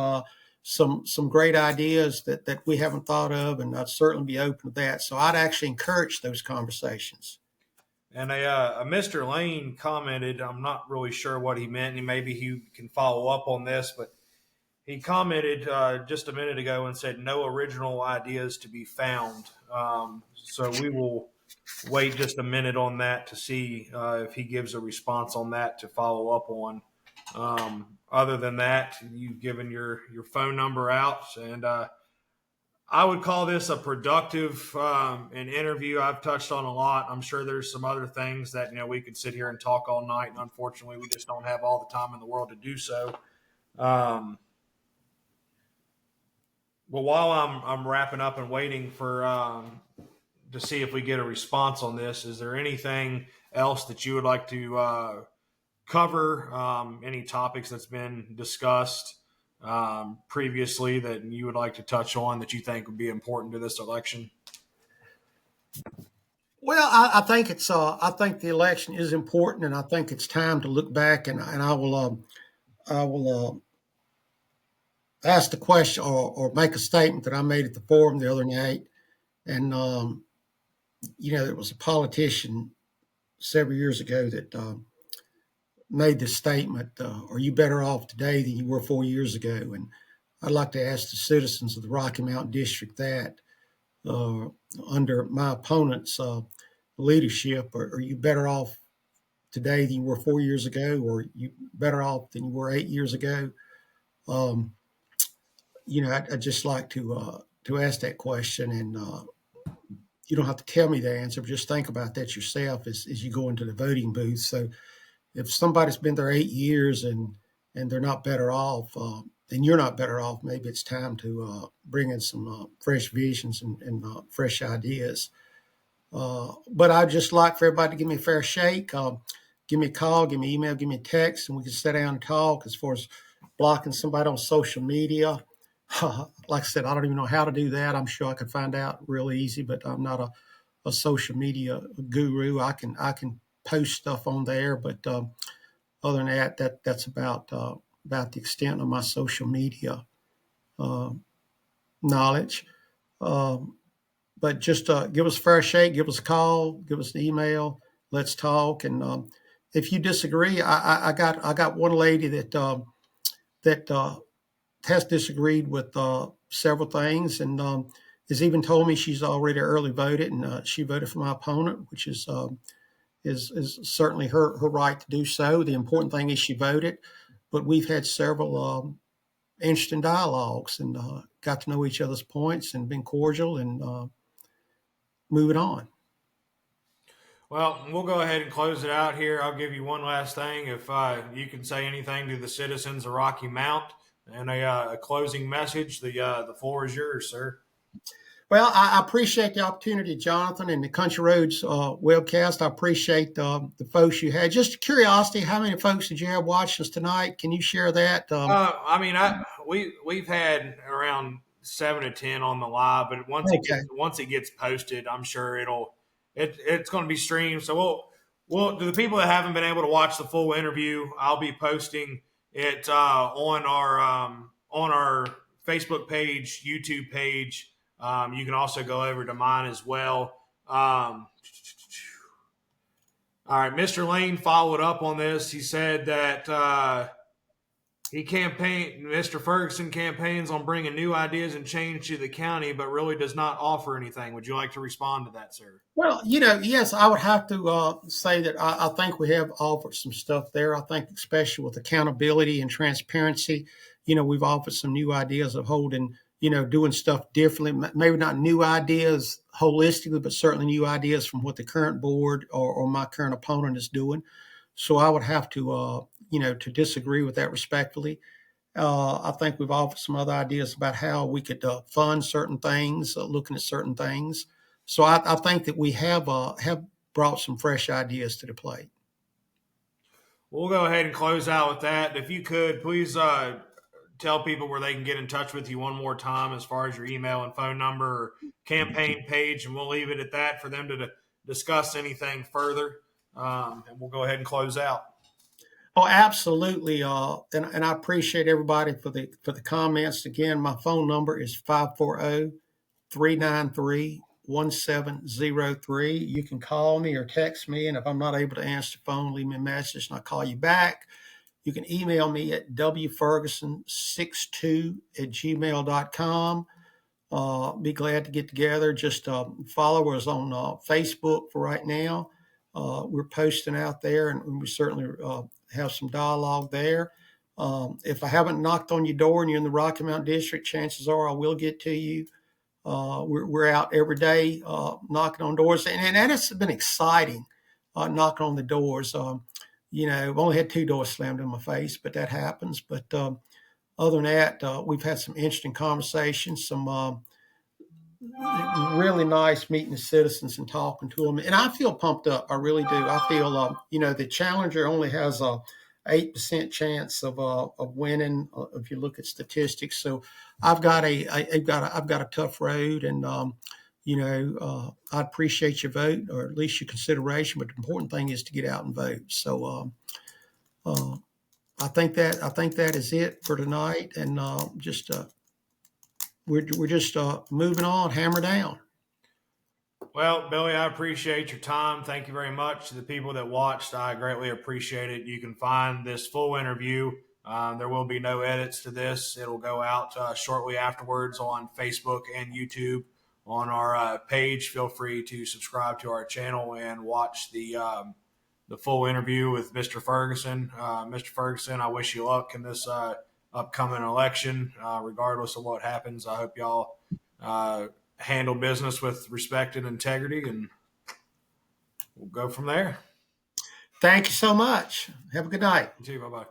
great ideas that we haven't thought of, and I'd certainly be open to that. So I'd actually encourage those conversations. And a Mr. Lane commented, I'm not really sure what he meant, and maybe he can follow up on this, but he commented just a minute ago and said, "No original ideas to be found." So we will wait just a minute on that to see if he gives a response on that to follow up on. Other than that, you've given your phone number out, and I would call this a productive an interview. I've touched on a lot. I'm sure there's some other things that we could sit here and talk all night, and unfortunately, we just don't have all the time in the world to do so. Um, but while I'm wrapping up and waiting for to see if we get a response on this, is there anything else that you would like to cover? Any topics that's been discussed previously that you would like to touch on that you think would be important to this election? Well, I think I think the election is important, and I think it's time to look back, and I will ask the question or make a statement that I made at the forum the other night. And there was a politician several years ago that made this statement: "Are you better off today than you were 4 years ago?" And I'd like to ask the citizens of the Rocky Mountain District that uh, under my opponent's leadership, are you better off today than you were 4 years ago, or are you better off than you were 8 years ago? Um, I'd just like to ask that question, and you don't have to tell me the answer, but just think about that yourself as you go into the voting booth. So if somebody's been there 8 years and they're not better off, and you're not better off, maybe it's time to bring in some fresh visions and fresh ideas. But I'd just like for everybody to give me a fair shake. Give me a call, give me an email, give me a text, and we can sit down and talk. As far as blocking somebody on social media, like I said, I don't even know how to do that. I'm sure I could find out real easy, but I'm not a social media guru. I can post stuff on there, but other than that's about the extent of my social media. Uh, knowledge. Um, but just give us a fair shake, give us a call, give us an email. Let's talk. And if you disagree, I got one lady that has disagreed with several things, and has even told me she's already early voted, and she voted for my opponent, which is certainly her right to do so. The important thing is she voted, but we've had several interesting dialogues and got to know each other's points and been cordial and moving on. Well, we'll go ahead and close it out here. I'll give you one last thing. If you can say anything to the citizens of Rocky Mount and a closing message, the floor is yours, sir. Well, I appreciate the opportunity, Jonathan, and the Country Roads webcast. I appreciate the folks you had. Just curiosity, how many folks did you have watching us tonight? Can you share that? I mean, we've had around 7 to 10 on the live, but Okay. once it gets posted, I'm sure it's going to be streamed. So we'll to the people that haven't been able to watch the full interview, I'll be posting it on our Facebook page, YouTube page. You can also go over to mine as well. All right, Mr. Lane followed up on this. He said that Mr. Ferguson campaigns on bringing new ideas and change to the county, but really does not offer anything. Would you like to respond to that, sir? Well, yes, I would have to say that I think we have offered some stuff there. I think, especially with accountability and transparency, we've offered some new ideas of holding, doing stuff differently. Maybe not new ideas holistically, but certainly new ideas from what the current board or my current opponent is doing. So I would have to disagree with that respectfully. I think we've offered some other ideas about how we could fund certain things, looking at certain things. So I think that we have brought some fresh ideas to the plate. We'll go ahead and close out with that. If you could, please tell people where they can get in touch with you one more time as far as your email and phone number or campaign page, and we'll leave it at that for them to discuss anything further. And we'll go ahead and close out. Oh, absolutely. And I appreciate everybody for the comments. Again, my phone number is 540-393-1703. You can call me or text me, and if I'm not able to answer the phone, leave me a message and I'll call you back. You can email me at wferguson62@gmail.com. Be glad to get together. Just follow us on Facebook for right now. We're posting out there, and we certainly have some dialogue there. If I haven't knocked on your door and you're in the Rocky Mountain District, chances are I will get to you. We're out every day knocking on doors, and that has been exciting, knocking on the doors. I've only had 2 doors slammed in my face, but that happens. But other than that, we've had some interesting conversations, some really nice meeting the citizens and talking to them. And I feel pumped up. I really do. I feel, the challenger only has a 8% chance of winning if you look at statistics. So I've got a tough road, and I appreciate your vote, or at least your consideration. But the important thing is to get out and vote. So I think that is it for tonight, and we're just moving on, hammer down. Well, Billy, I appreciate your time. Thank you very much to the people that watched. I greatly appreciate it. You can find this full interview. There will be no edits to this. It'll go out shortly afterwards on Facebook and YouTube on our page. Feel free to subscribe to our channel and watch the full interview with Mr. Ferguson. Mr. Ferguson, I wish you luck in this upcoming election. Regardless of what happens, I hope y'all handle business with respect and integrity, and we'll go from there. Thank you so much. Have a good night. You too. Bye-bye.